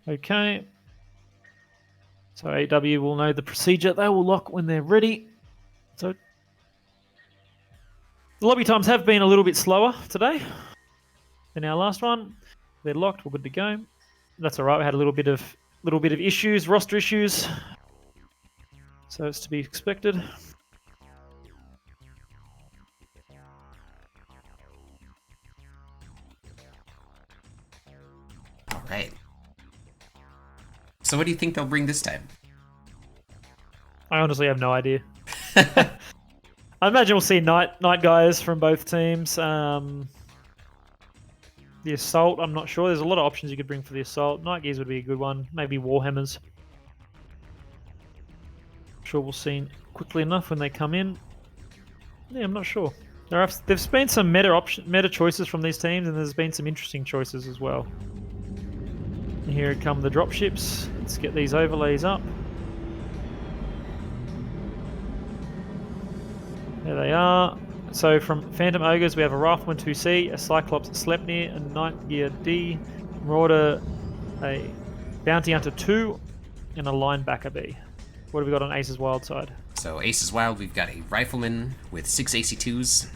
Okay. So AW will know the procedure. They will lock when they're ready. So the lobby times have been a little bit slower today than our last one. They're locked. We're good to go. That's all right. We had a little bit of issues, roster issues. So it's to be expected. All right. So what do you think they'll bring this time? I honestly have no idea. I imagine we'll see night guys from both teams. The assault, I'm not sure. There's a lot of options you could bring for the assault. Night gears would be a good one. Maybe Warhammers. I'm sure we'll see quickly enough when they come in. Yeah, I'm not sure. There's been some meta choices from these teams, and there's been some interesting choices as well. And here come the dropships. Let's get these overlays up. There they are. So from Phantom Ogres, we have a Rifleman 2C, a Cyclops Sleipnir, a Night Gear D, Marauder, a Bounty Hunter 2, and a Linebacker B. What have we got on Ace's Wild side? So Ace's Wild, we've got a Rifleman with 6 AC2s,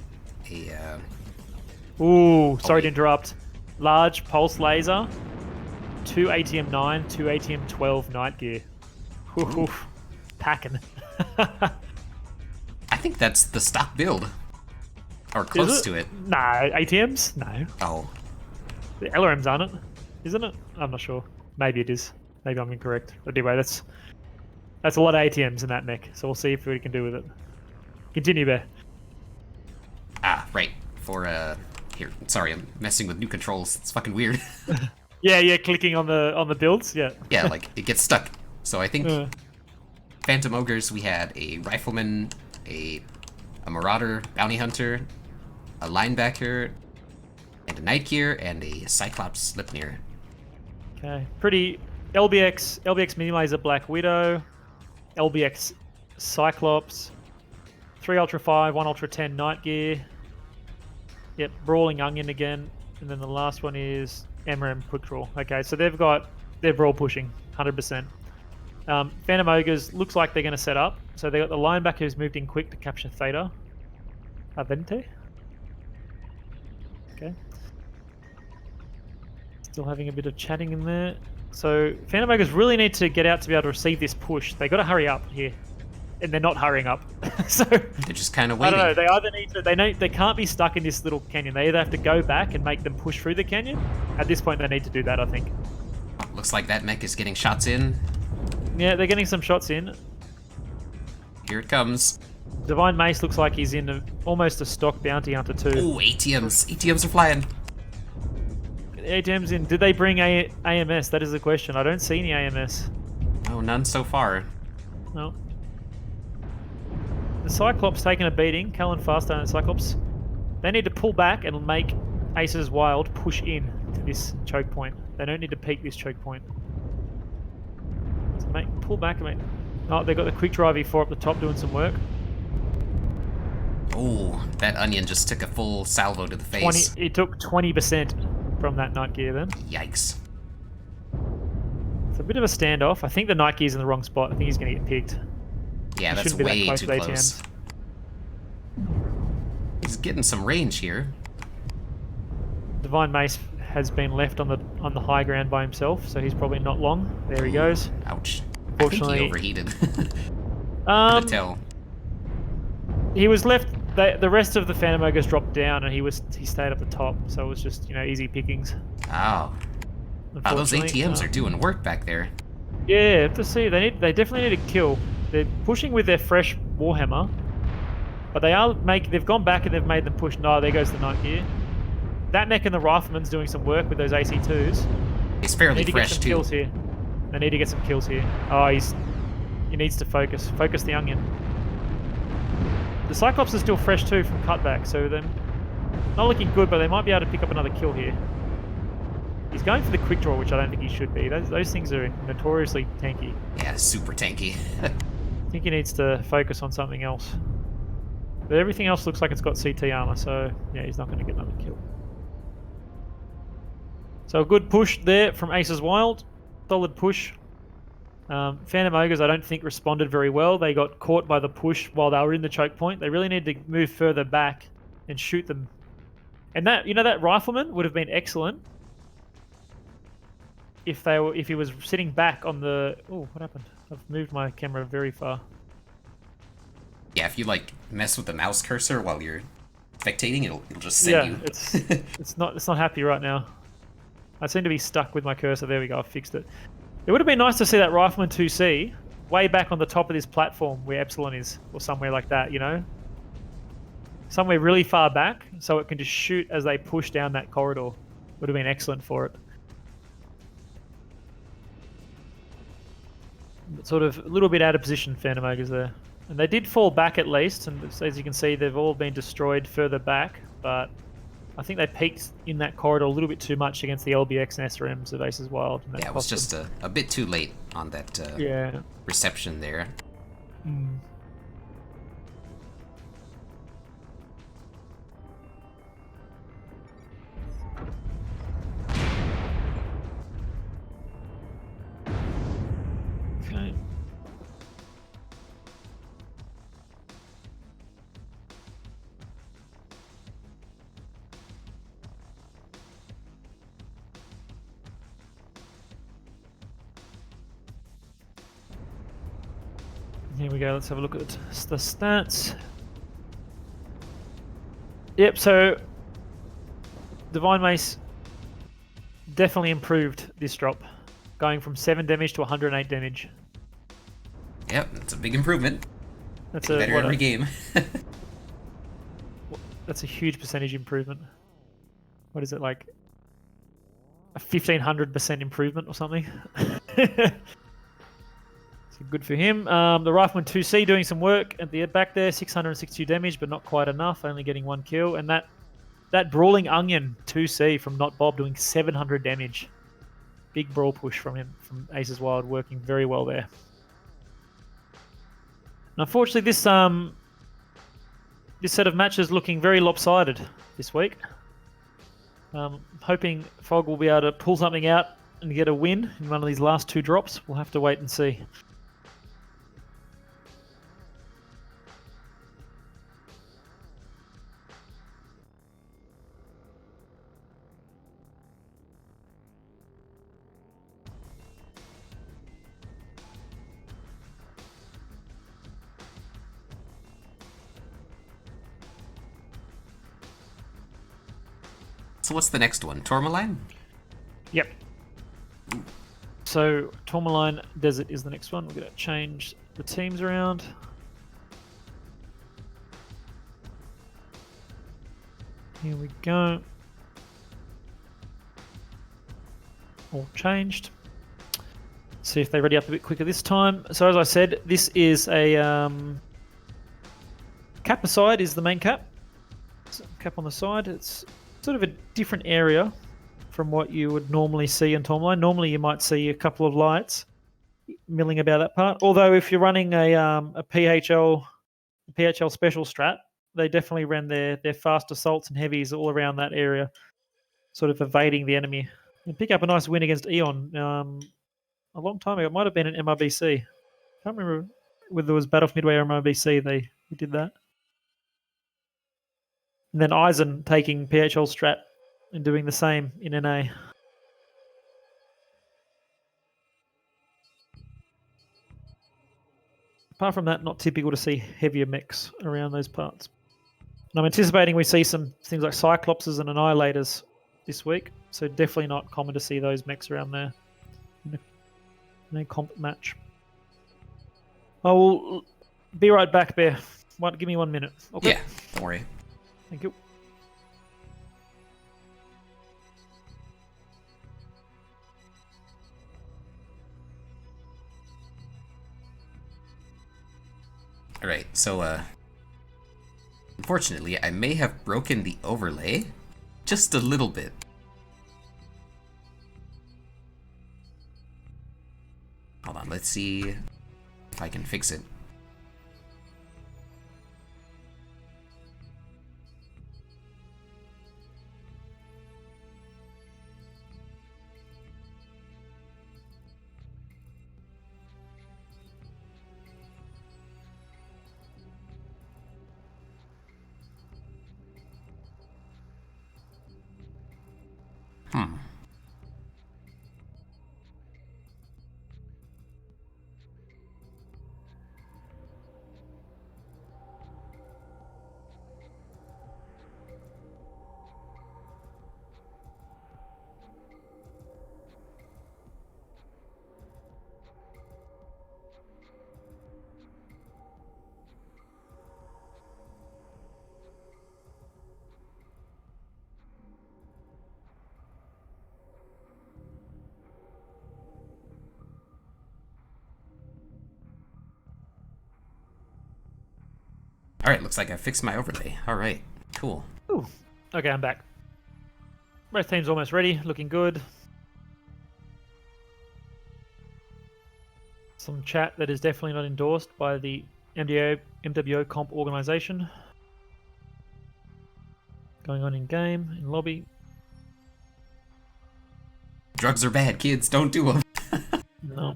Ooh, sorry to wait. interrupt. Large Pulse Laser, 2 ATM 9, 2 ATM 12 Night Gear. Oof. Packing. I think that's the stock build. Or close to it. No, ATMs? No. Oh, The LRMs aren't it? Isn't it? I'm not sure. Maybe it is. Maybe I'm incorrect. But anyway, that's a lot of ATMs in that mech, so we'll see if we can do with it. Continue, Bear. right. For, here, sorry, I'm messing with new controls. It's fucking weird. Yeah, clicking on the builds, yeah. Yeah, like, it gets stuck. So I think Uh, Phantom Ogres, we had a Rifleman, a Marauder, Bounty Hunter, a Linebacker, and a Night Gear, and a Cyclops Sleipnir. okay, pretty LBX Mini Laser Black Widow, LBX Cyclops, 3 Ultra 5, 1 Ultra 10 Night Gear. Yep, Brawling Onion again, and then the last one is MRM Quick Draw. Okay, so they're brawl pushing, 100%. Phantom Ogres looks like they're going to set up. So they got the linebacker who's moved in quick to capture Theta. Avente. Okay. Still having a bit of chatting in there. So Phantom Ogres really need to get out to be able to receive this push. They got to hurry up here, and they're not hurrying up. So They're just kind of I waiting. don't know. They either need to. They can't be stuck in this little canyon. They either have to go back and make them push through the canyon. At this point, they need to do that. I think. Looks like that mech is getting shots in. Yeah, they're getting some shots in. Here it comes. Divine Mace looks like he's in almost a stock Bounty Hunter too. Ooh, ATMs. ATMs are flying. ATM's in. Did they bring AMS? That is the question. I don't see any AMS. Oh, none so far. No. The Cyclops taking a beating. Callan Faster and Cyclops. They need to pull back and make Ace's Wild push in to this choke point. They don't need to peak this choke point. So pull back and make... Oh, they got the quick drive E4 up the top doing some work. Oh, that onion just took a full salvo to the face. It took 20% from that Night Gear then. Yikes. It's a bit of a standoff. I think the Night Gear's in the wrong spot. I think he's going to get picked. Yeah, He that's shouldn't be that way close too to close. ATMs. He's getting some range here. Divine Mace has been left on the high ground by himself, so he's probably not long. There he goes. Ouch. Unfortunately, I think he overheated. Couldn't tell. He was left. The rest of the Phantom Ogres dropped down, and he stayed up the top. So it was just easy pickings. Oh. Wow, those Unfortunately, ATMs are doing work back there. Yeah, to see they definitely need to kill. They're pushing with their fresh Warhammer, but they've gone back and they've made them push. No, there goes the Night Gear. That mech and the Rifleman's doing some work with those AC2s. He's They fairly need to get fresh some too. kills here. They need to get some kills here. Oh, he needs to focus. Focus the onion. The Cyclops is still fresh too from cutback, so they're not looking good, but they might be able to pick up another kill here. He's going for the quick draw, which I don't think he should be. Those things are notoriously tanky. Yeah, super tanky. I think he needs to focus on something else. But everything else looks like it's got CT armor, so yeah, he's not going to get another kill. So a good push there from Ace's Wild. Solid push. Phantom Ogres, I don't think, responded very well. They got caught by the push while they were in the choke point. They really need to move further back and shoot them. And that Rifleman would have been excellent if he was sitting back on the... Oh, what happened? I've moved my camera very far. Yeah, if you mess with the mouse cursor while you're spectating, it'll just send you. it's not happy right now. I seem to be stuck with my cursor. There we go. I fixed it. It would have been nice to see that Rifleman 2C way back on the top of this platform where Epsilon is, or somewhere like that, somewhere really far back, so it can just shoot as they push down that corridor. Would have been excellent for it. But sort of a little bit out of position, Phantom Ogres there. And they did fall back at least, and as you can see, they've all been destroyed further back, but I think they peaked in that corridor a little bit too much against the LBX and SRMs of Ace's Wild. And Yeah, it was just a bit too late on that reception there. Mm. Here we go. Let's have a look at the stats. Yep. So Divine Mace definitely improved this drop, going from 7 damage to 108 damage. Yep, that's a big improvement. That's Getting better every game. That's a huge percentage improvement. What is it, like a 1500% improvement or something? So good for him. The Rifleman 2C doing some work at the back there, 662 damage, but not quite enough, only getting 1 kill. And that Brawling Onion 2C from Not Bob doing 700 damage. Big brawl push from him, from Aces Wild, working very well there. And unfortunately, this set of matches looking very lopsided this week. Hoping PHOG will be able to pull something out and get a win in one of these last 2 drops. We'll have to wait and see. So what's the next one? Tourmaline? Yep. So Tourmaline Desert is the next one. We're going to change the teams around. Here we go. All changed. See if they ready up a bit quicker this time. So as I said, this is a cap aside is the main cap. So cap on the side. It's sort of a different area from what you would normally see in Tourmaline. Normally you might see a couple of lights milling about that part. Although if you're running a PHL special strat, they definitely ran their fast assaults and heavies all around that area, sort of evading the enemy. And pick up a nice win against Eon a long time ago. It might have been an MRBC. Can't remember whether it was Battle of Midway or MRBC they did that. And then Eisen taking PHL strat and doing the same in NA. Apart from that, not typical to see heavier mechs around those parts. And I'm anticipating we see some things like Cyclopses and Annihilators this week, so definitely not common to see those mechs around there in a comp match. I will be right back, Bear. Give me 1 minute. Okay. Yeah, don't worry. Thank you. Alright, so unfortunately I may have broken the overlay just a little bit. Hold on, let's see if I can fix it. Alright, looks like I fixed my overlay. Alright, cool. Ooh. Okay, I'm back. Both teams almost ready, looking good. Some chat that is definitely not endorsed by the MWO comp organization. Going on in game, in lobby. Drugs are bad, kids. Don't do them. No.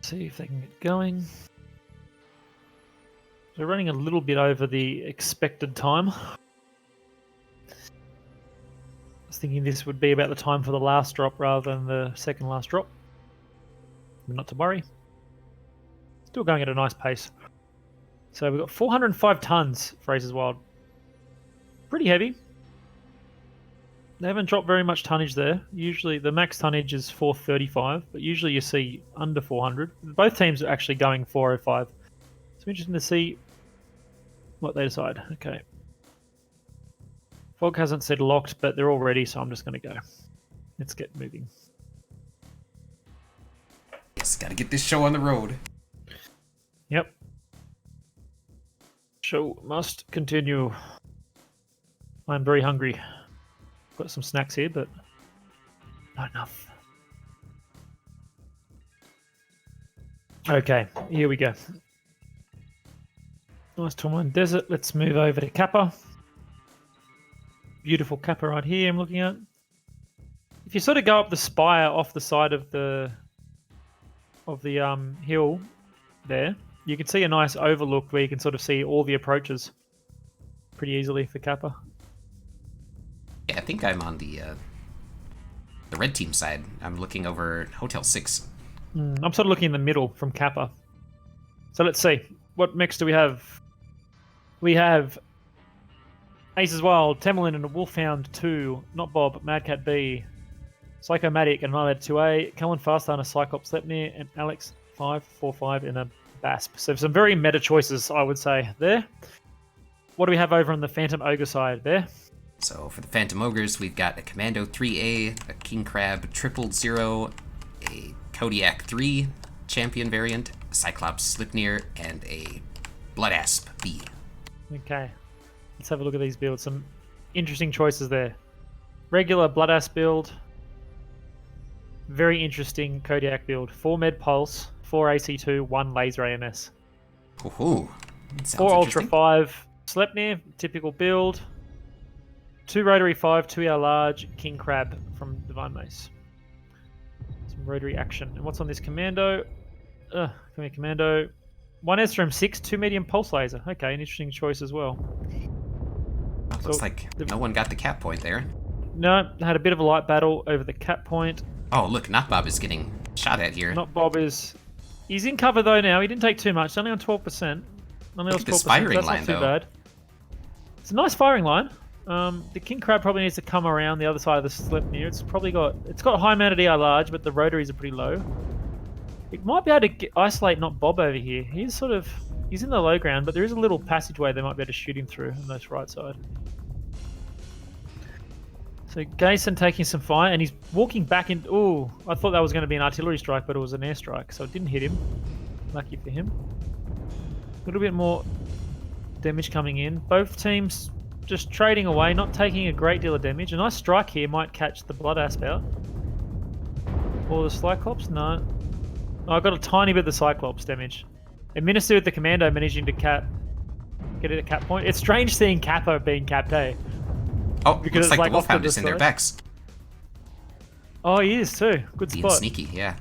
See if they can get going. They're running a little bit over the expected time. I was thinking this would be about the time for the last drop rather than the second last drop. but not to worry. Still going at a nice pace. So we've got 405 tons for Aces Wild. Pretty heavy. They haven't dropped very much tonnage there. Usually the max tonnage is 435, but usually you see under 400. Both teams are actually going 405. It's interesting to see what they decide. Okay. PHOG hasn't said locked, but they're all ready, so I'm just going to go. Let's get moving. Yes, gotta get this show on the road. Yep. Show must continue. I'm very hungry. Got some snacks here, but not enough. Okay, here we go. Nice Tourmaline Desert. Let's move over to Kappa. Beautiful Kappa right here I'm looking at. If you sort of go up the spire off the side of the hill there, you can see a nice overlook where you can sort of see all the approaches pretty easily for Kappa. Yeah, I think I'm on the red team side. I'm looking over Hotel 6. I'm sort of looking in the middle from Kappa. So let's see. What mix do we have? We have Aces Wild, Temelin and a Wolfhound 2, Not Bob, Madcat B, Psychomatic and Annihilator 2A, Cullen Faster and a Cyclops Sleipnir, and Alex 545 in a Basp. So some very meta choices, I would say, there. What do we have over on the Phantom Ogre side there? So for the Phantom Ogres, we've got a Commando 3A, a King Crab 000, a Kodiak 3 Champion variant, a Cyclops Sleipnir, and a Blood Asp B. Okay, let's have a look at these builds. Some interesting choices there. Regular Blood Asp build. Very interesting Kodiak build. 4 Med Pulse, 4 AC2, 1 Laser AMS. Ooh, 4 Ultra 5 Sleipnir, typical build. 2 Rotary 5, 2 ER Large, King Crab from Divine Mace. Some rotary action. And what's on this Commando? Come here, Commando. 1 SRM 6, 2 Medium Pulse Laser. Okay, an interesting choice as well. Looks like no one got the cap point there. No, had a bit of a light battle over the cap point. Oh, look, Not Bob is getting shot at here. Not Bob is... He's in cover though now. He didn't take too much. Only on 12%. Only look on 12%. at this firing that's line, not too though. bad. It's a nice firing line. The King Crab probably needs to come around the other side of the Sleipnir. It's got high mounted ER large, but the rotaries are pretty low. It might be able to isolate Not Bob over here. He's in the low ground, but there is a little passageway they might be able to shoot him through on this right side. So Gason taking some fire, and he's walking back in. Ooh, I thought that was going to be an artillery strike, but it was an airstrike, so it didn't hit him. Lucky for him. A little bit more damage coming in. Both teams just trading away, not taking a great deal of damage. A nice strike here might catch the Blood Asp out. Or the Cyclops? No. Oh, I got a tiny bit of the Cyclops damage. And Minister with the Commando managing to get it at cap point. It's strange seeing Kappa being capped, eh? Oh, Because looks like the off to Wolfhound is in their side. backs. Oh, he is too. Good Being spot. sneaky, yeah.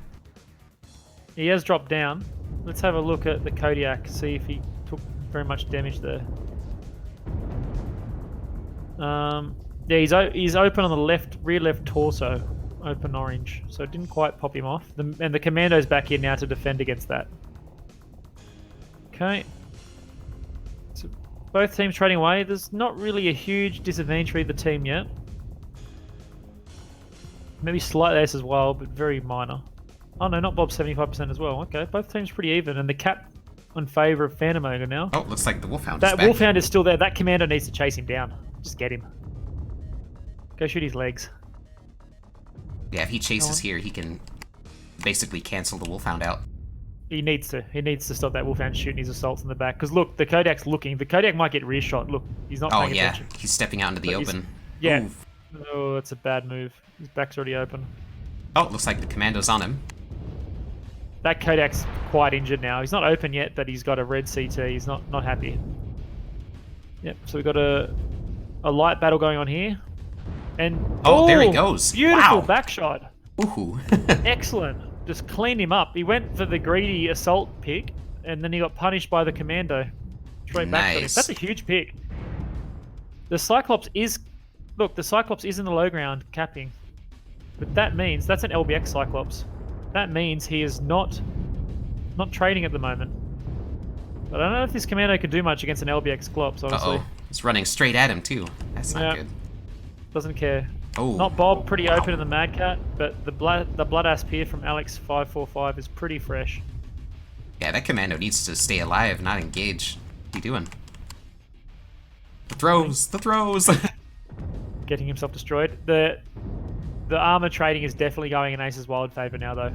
He has dropped down. Let's have a look at the Kodiak, see if he took very much damage there. Yeah, he's open on the rear left torso, open orange, so it didn't quite pop him off. And the Commando's back here now to defend against that. Okay. So both teams trading away. There's not really a huge disadvantage for either team yet. Maybe slight ace as well, but very minor. Oh no, Not Bob 75% as well. Okay, both teams pretty even, and the cap in favour of Phantom Ogre now. Oh, looks like the Wolfhound is That back. Wolfhound is still there. That Commando needs to chase him down. Just get him. Go shoot his legs. Yeah, if he chases here, he can basically cancel the Wolfhound out. He needs to. He needs to stop that Wolfhound shooting his assaults in the back. Because look, the Kodiak's looking. The Kodiak might get rear shot. Look, he's not Oh, paying yeah. attention. He's stepping out into the But he's- open. Yeah. Ooh. Oh, that's a bad move. His back's already open. Oh, looks like the Commando's on him. That Kodak's quite injured now. He's not open yet, but he's got a red CT. He's not happy. Yep, so we've got a light battle going on here. And Oh, there he goes. Beautiful Wow. back shot. Ooh. Excellent. Just cleaned him up. He went for the greedy assault pick, and then he got punished by the Commando. Straight back shot him. Nice. That's a huge pick. The Cyclops is... Look, the Cyclops is in the low ground capping. But that means... That's an LBX Cyclops. that means he is not trading at the moment. But I don't know if this commando can do much against an LBX Clops, honestly. Uh-oh. It's running straight at him, too. That's not good. Doesn't care. Oh. Not Bob, pretty open in the Mad Cat, but the blood asp here from Alex545 is pretty fresh. Yeah, that commando needs to stay alive, not engage. What are you doing? The throws! The throws! Getting himself destroyed. The armor trading is definitely going in Ace's Wild favor now, though.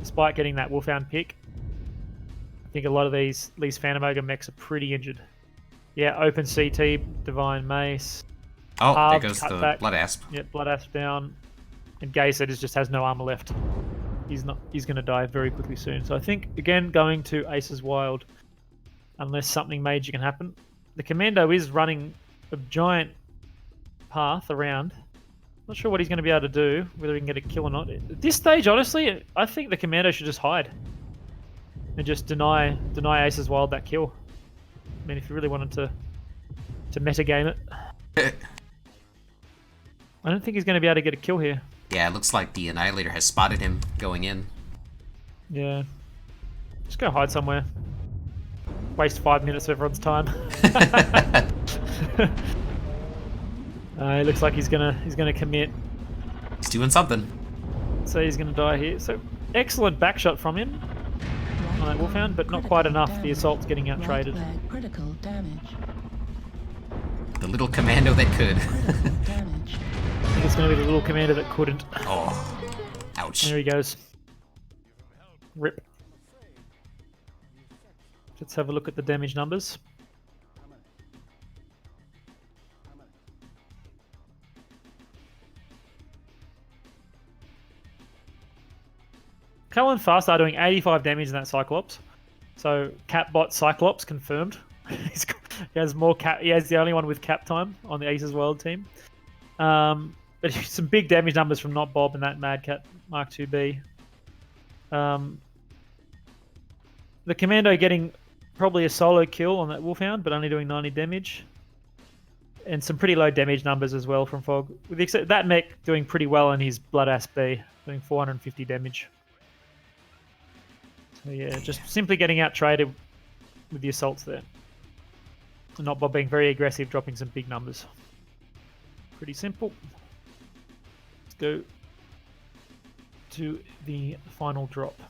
Despite getting that Wolfhound pick, I think a lot of these Phantom Ogre mechs are pretty injured. Yeah, open CT, Divine Mace. Oh, there Halved, goes the back. Blood Asp. Yep, Blood Asp down. And Gayset just has no armor left. He's going to die very quickly soon. So I think, again, going to Ace's Wild, unless something major can happen. The Commando is running a giant path around. Not sure what he's going to be able to do, whether he can get a kill or not. At this stage, honestly, I think the Commando should just hide. And just deny Ace's Wild that kill. I mean, if you really wanted to metagame it. I don't think he's going to be able to get a kill here. Yeah, it looks like the Annihilator has spotted him going in. Yeah. Just go hide somewhere. Waste 5 minutes of everyone's time. It looks like he's gonna commit. He's doing something. So he's gonna die here. So excellent backshot from him on that Wolfhound, but not quite enough. The assault's getting out traded. Critical damage. The little commando that could. Damage. I think it's gonna be the little commander that couldn't. Oh. Ouch. There he goes. Rip. Let's have a look at the damage numbers. Cal and Fast are doing 85 damage in that Cyclops. So Capbot Cyclops confirmed. He has more cap. He has the only one with cap time on the Aces World team. But some big damage numbers from Not Bob and that Mad Cat Mark 2B. The Commando getting probably a solo kill on that Wolfhound, but only doing 90 damage. And some pretty low damage numbers as well from PHOG. With the except that mech doing pretty well in his Blood Asp B, doing 450 damage. So yeah, just simply getting out traded with the assaults there. And Not Bob being very aggressive, dropping some big numbers. Pretty simple. Let's go to the final drop.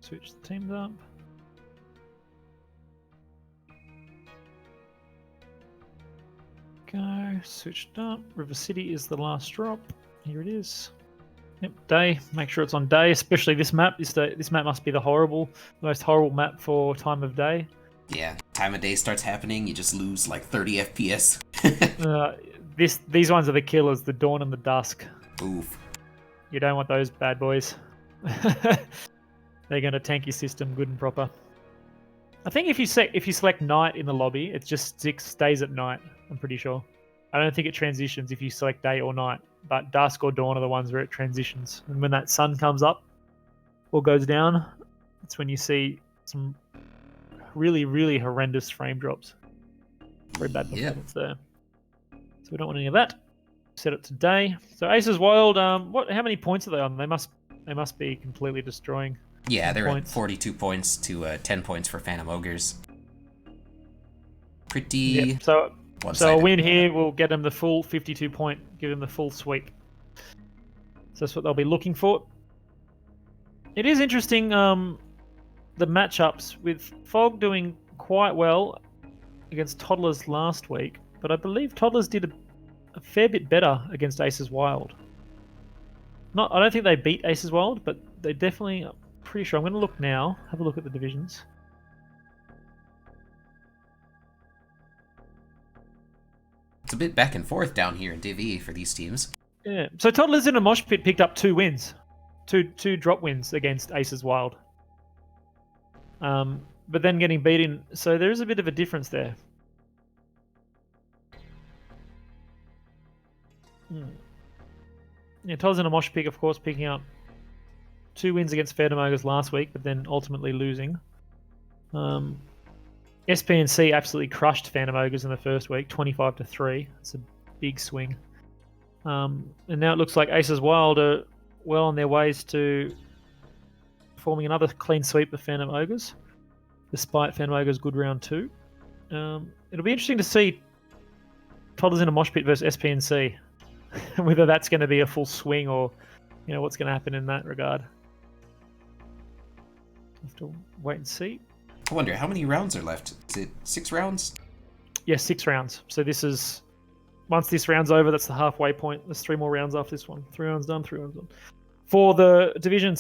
Switch the teams up. Go, switched up. River City is the last drop. Here it is. Yep, day. Make sure it's on day, especially this map. This map must be the most horrible map for time of day. Yeah, time of day starts happening, you just lose like 30 FPS. These ones are the killers, the dawn and the dusk. Oof. You don't want those bad boys. They're going to tank your system good and proper. I think if you select night in the lobby, it just stays at night, I'm pretty sure. I don't think it transitions if you select day or night, but dusk or dawn are the ones where it transitions. And when that sun comes up or goes down, that's when you see some really, really horrendous frame drops. Very bad performance there. So we don't want any of that. Set it to day. So Aces Wild, how many points are they on? They must be completely destroying. Yeah, they're points. at 42 points to 10 points for Phantom Ogres. Pretty... Yep. So a win here will get them the full 52 point, give them the full sweep. So that's what they'll be looking for. It is interesting, the matchups with PHOG doing quite well against Toddlers last week, but I believe Toddlers did a fair bit better against Aces Wild. I don't think they beat Aces Wild, but they definitely... Pretty sure. I'm going to look now. Have a look at the divisions. It's a bit back and forth down here in Div E for these teams. Yeah. So Toddlers in a mosh pit picked up 2 wins. Two drop wins against Aces Wild. But then getting beaten. So there is a bit of a difference there. Yeah, Todd's in a mosh pick, of course, picking up 2 wins against Phantom Ogres last week, but then ultimately losing. SPNC absolutely crushed Phantom Ogres in the first week, 25-3. It's a big swing. And now it looks like Aces Wild are well on their ways to forming another clean sweep of Phantom Ogres, despite Phantom Ogres' good round 2. It'll be interesting to see Toddlers in a mosh pit versus SPNC, whether that's going to be a full swing or what's going to happen in that regard. Have to wait and see. I wonder how many rounds are left. Is it 6 rounds? Yes, 6 rounds. So this is once this round's over, that's the halfway point. There's 3 more rounds after this one. 3 rounds done. 3 rounds done. For the Division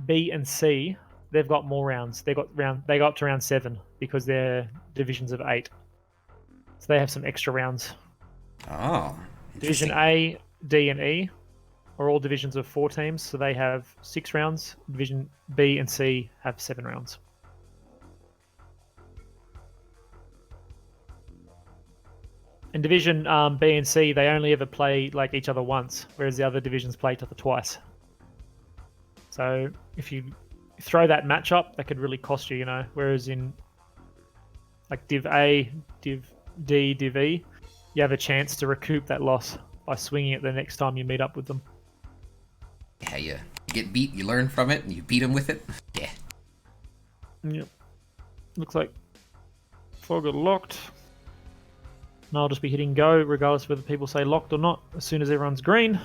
B and C, they've got more rounds. They got up to round 7 because they're divisions of 8. So they have some extra rounds. Oh, Division A, D, and E are all divisions of 4 teams, so they have 6 rounds. Division B and C have 7 rounds. In Division B and C, they only ever play like each other once, whereas the other divisions play each other twice. So if you throw that match up, that could really cost you, Whereas in like Div A, Div D, Div E, you have a chance to recoup that loss by swinging it the next time you meet up with them. Yeah, you get beat, you learn from it, and you beat them with it. Yeah. Yep. Looks like PHOG are locked. And I'll just be hitting go, regardless of whether people say locked or not, as soon as everyone's green.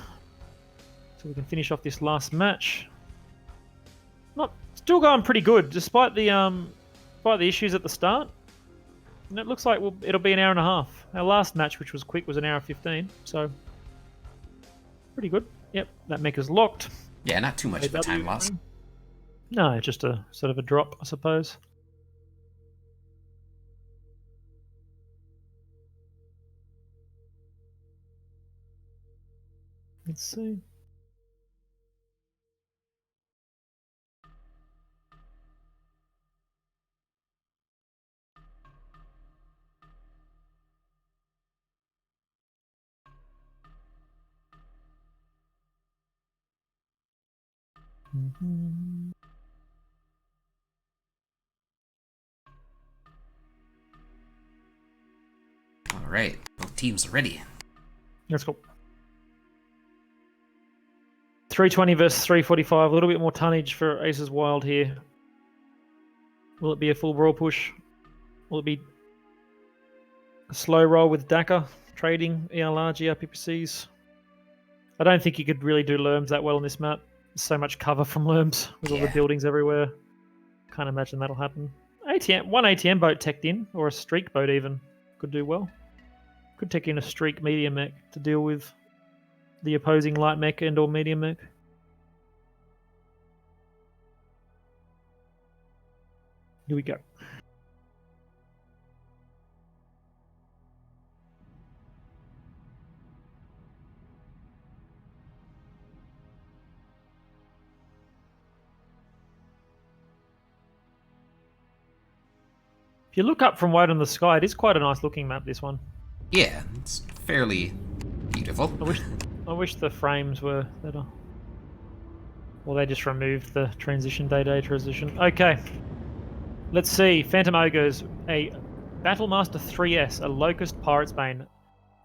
So we can finish off this last match. Still going pretty good, despite the issues at the start. And it looks like it'll be an hour and a half. Our last match, which was quick, was an hour 15. So pretty good. Yep, that mecha's locked. Yeah, not too much of a time loss. No, just a sort of a drop, I suppose. Let's see. All right, both teams are ready. Let's go. 320 versus 345. A little bit more tonnage for Aces Wild here. Will it be a full brawl push? Will it be a slow roll with Daka trading ELR, GRPPCs? I don't think you could really do Lerms that well on this map. There's so much cover from Lerms with all the buildings everywhere. Can't imagine that'll happen. One ATM boat teched in, or a streak boat even, could do well. Could take in a streak medium mech to deal with the opposing light mech and or medium mech. Here we go. If you look up from White on the Sky, it is quite a nice looking map, this one. Yeah, it's fairly beautiful. I wish the frames were better. Well, they just removed the transition, day-to-day transition. Okay. Let's see. Phantom Ogres, a Battlemaster 3S, a Locust Pirate's Bane,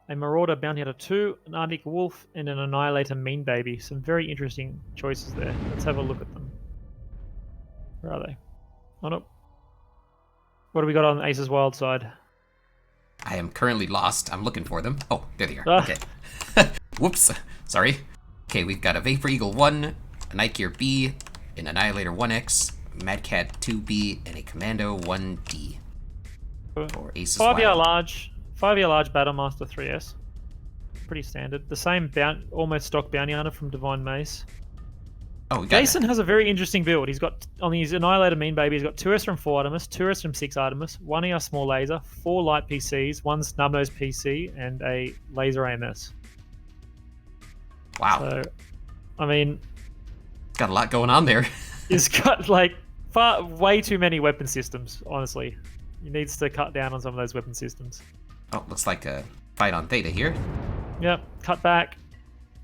a Marauder Bounty Hunter 2, an Arctic Wolf, and an Annihilator Mean Baby. Some very interesting choices there. Let's have a look at them. Where are they? Oh, no. What do we got on the Aces Wild side? I am currently lost. I'm looking for them. Oh, there they are. Ah. Okay. Whoops. Sorry. Okay, we've got a Vapor Eagle 1, a Night Gear B, an Annihilator 1X, Mad Cat 2B, and a Commando 1D. For Aces 5-year Wild. large Battlemaster 3S. Pretty standard. The same almost stock Bounty Hunter from Divine Mace. Oh, we got Jason has a very interesting build. He's got, on his Annihilator Mean Baby, he's got 2S from 4 Artemis, 2S from 6 Artemis, 1 ER Small Laser, 4 Light PCs, 1 Snubnose PC, and a Laser AMS. Wow. So, I mean... Got a lot going on there. He's got, like, way too many weapon systems, honestly. He needs to cut down on some of those weapon systems. Oh, looks like fight on Theta here. Yep, cut back.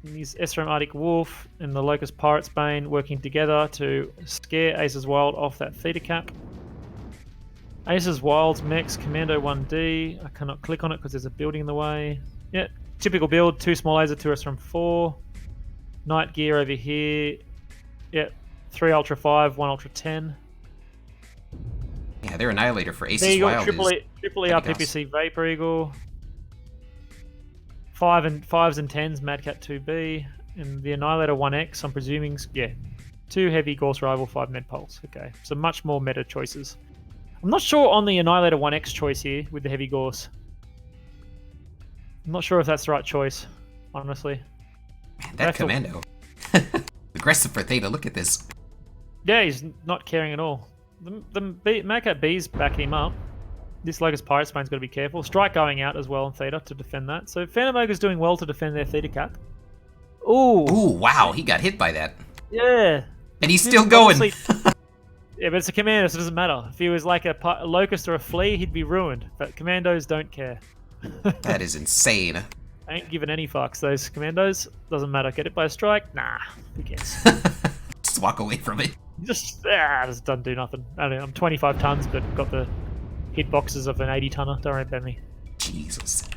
These SRM Arctic Wolf and the Locust Pirate's Bane working together to scare Ace's Wild off that Theta cap. Ace's Wild's mechs, Commando 1D. I cannot click on it because there's a building in the way. Yeah, typical build, 2 small laser, 2 SRM 4. Night gear over here. Yeah, 3 Ultra 5, 1 Ultra 10. Yeah, their Annihilator for Ace's There you go, Wild triple is ER pretty PPC Vapor Eagle. 5s and 10s Mad Cat 2B. And the Annihilator 1X, I'm presuming, yeah. 2 Heavy Gorse Rival, 5 Med Pulse. Okay, so much more meta choices. I'm not sure on the Annihilator 1X choice here with the Heavy Gorse. I'm not sure if that's the right choice, honestly. Man, that Commando. Aggressive for Theta, look at this. Yeah, he's not caring at all. The Mad Cat B's backing him up. This Locust Pirate's Bane's got to be careful. Strike going out as well on Theta to defend that. So Phantom Ogre's doing well to defend their Theta cap. Ooh. Ooh, wow, he got hit by that. Yeah. And he's still going. Yeah, but it's a Commando, so it doesn't matter. If he was like a Locust or a Flea, he'd be ruined. But Commandos don't care. That is insane. I ain't giving any fucks. Those Commandos, doesn't matter. Get it by a strike? Nah, who cares? Just walk away from it. just doesn't do nothing. I don't know, I'm 25 tons, but got the hitboxes of an 80 tonner. Don't worry about me. Jesus.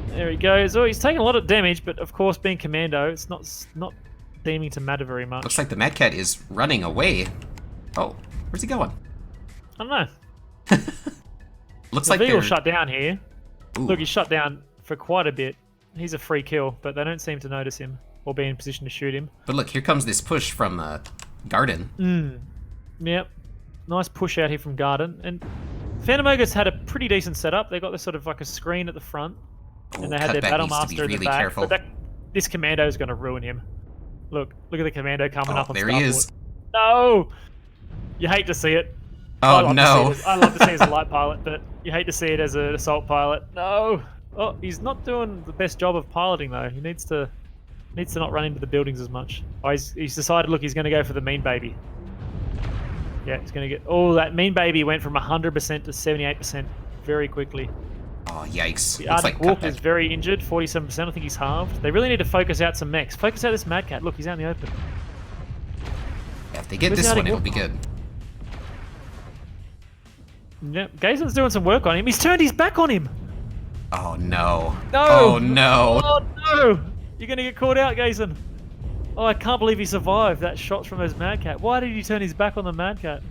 There he goes. Oh, he's taking a lot of damage, but of course, being Commando, it's not seeming to matter very much. Looks like the Mad Cat is running away. Oh, where's he going? I don't know. Looks The like Beagle they're... shut down here. Ooh. Look, he's shut down for quite a bit. He's a free kill, but they don't seem to notice him or be in position to shoot him. But look, here comes this push from Garden. Yep. Nice push out here from Garden. And Phantom Ogre's had a pretty decent setup. They got this sort of like a screen at the front. Ooh, And they had their Battle needs to be Master in the really back. careful. But this Commando is going to ruin him. Look at the Commando coming up on there he is. No! You hate to see it. Oh, no. I love to see it as a light pilot, but you hate to see it as an assault pilot. No! Oh, he's not doing the best job of piloting, though. He needs to not run into the buildings as much. Oh, he's decided, look, he's going to go for the Mean Baby. Yeah, he's going to get... Oh, that Mean Baby went from 100% to 78% very quickly. Oh, yikes. The Looks Arctic like Wolf Cuphead. is very injured, 47%. I think he's halved. They really need to focus out some mechs. Focus out this Mad Cat. Look, he's out in the open. Yeah, if they get Where's this the one, Arctic it'll be Wolf? good. Yep, Gazen's doing some work on him. He's turned his back on him. Oh, no. No! Oh, no. Oh, no! You're going to get caught out, Gazen. Oh, I can't believe he survived that shot from his Mad Cat. Why did he turn his back on the Mad Cat?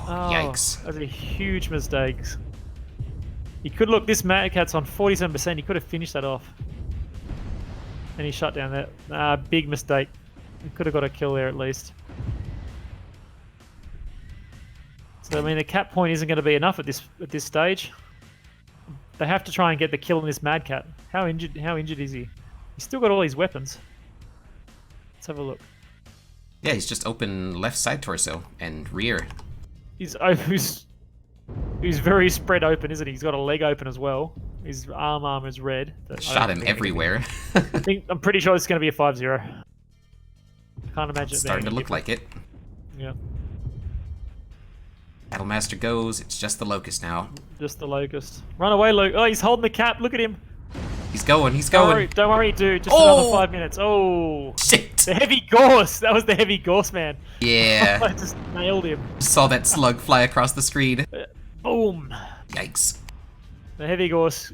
Oh, yikes. That's a huge mistake. He could look, this Mad Cat's on 47%. He could have finished that off. And he shut down that. Big mistake. He could have got a kill there at least. So I mean, the cap point isn't going to be enough at this stage. They have to try and get the kill on this Mad Cat. How injured is he? He's still got all his weapons. Let's have a look. Yeah, he's just open left side torso and rear. He's very spread open, isn't he? He's got a leg open as well. His arm is red. Shot him everywhere. I'm pretty sure it's going to be a 5-0. Can't imagine It's it being starting to any look like it. Yeah. Battlemaster goes. It's just the Locust now. Just the Locust. Run away, Locust. Oh, he's holding the cap. Look at him. He's going. He's Don't going. worry, don't worry, dude. Just another 5 minutes. Oh. Shit. The Heavy Gorse. That was the Heavy Gorse, man. Yeah. I just nailed him. Saw that slug fly across the screen. Boom. Yikes. The Heavy Gorse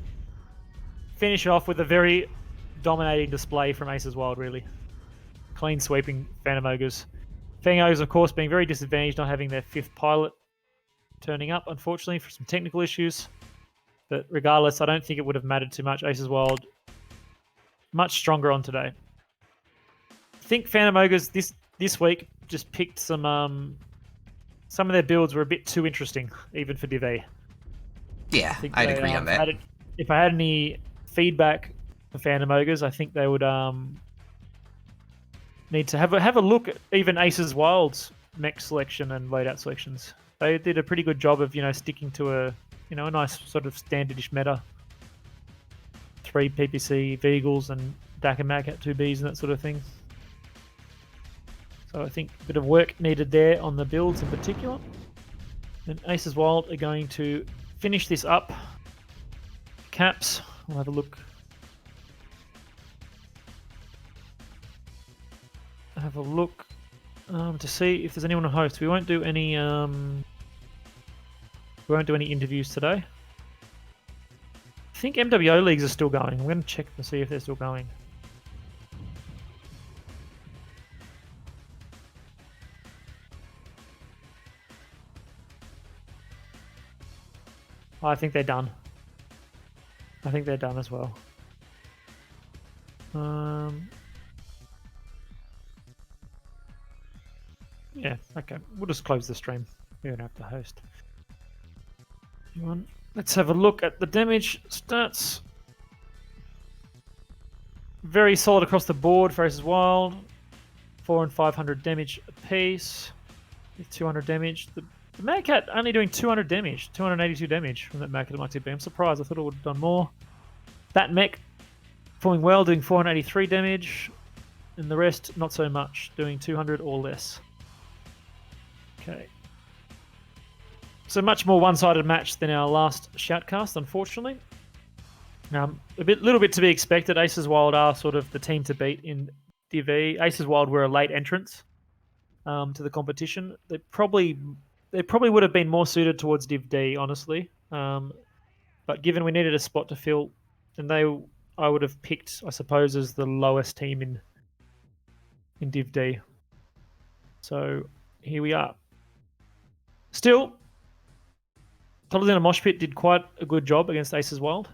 finish off with a very dominating display from Ace's Wild, really. Clean sweeping Phantom Ogres. Phantom Ogres, of course, being very disadvantaged, not having their 5th pilot turning up, unfortunately, for some technical issues. But regardless, I don't think it would have mattered too much. Ace's Wild, much stronger on today. I think Phantom Ogres this week just picked some of their builds were a bit too interesting, even for Div E. Yeah, I'd agree on that. If I had any feedback for Phantom Ogres, I think they would need to have a look at even Ace's Wild's mech selection and loadout selections. They did a pretty good job of sticking to a nice sort of standardish meta. 3 PPC Veagles and DAC and Mad Cat 2Bs and that sort of thing. So I think a bit of work needed there on the builds in particular. And Ace's Wild are going to finish this up. caps. We'll have a look. Have a look to see if there's anyone to host. We won't do any interviews today. I think MWO leagues are still going. I'm going to check to see if they're still going. I think they're done. I think they're done as well. Yeah, okay. We'll just close the stream. We don't have to host. Let's have a look at the damage stats. Very solid across the board for Aces Wild. 400 and 500 damage apiece. 200 damage. The Mad Cat only doing 200 damage. 282 damage from that Mad Cat at MXTB. I'm surprised. I thought it would have done more. That mech performing well, doing 483 damage. And the rest, not so much. Doing 200 or less. Okay. So much more one-sided match than our last shoutcast, unfortunately. Little bit to be expected. Aces Wild are sort of the team to beat in Div E. Aces Wild were a late entrance to the competition. They probably would have been more suited towards Div D, honestly. But given we needed a spot to fill, then I would have picked, I suppose, as the lowest team in Div D. So here we are. Still, Paladin Mosh Pit did quite a good job against Aces Wild.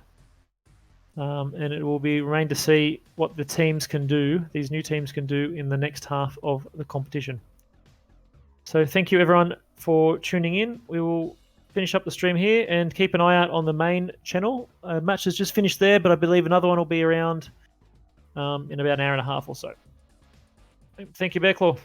And it will remain to see what the teams can do, these new teams can do in the next half of the competition. So thank you everyone for tuning in. We will finish up the stream here and keep an eye out on the main channel. Match has just finished there, but I believe another one will be around in about an hour and a half or so. Thank you, Bearclaw.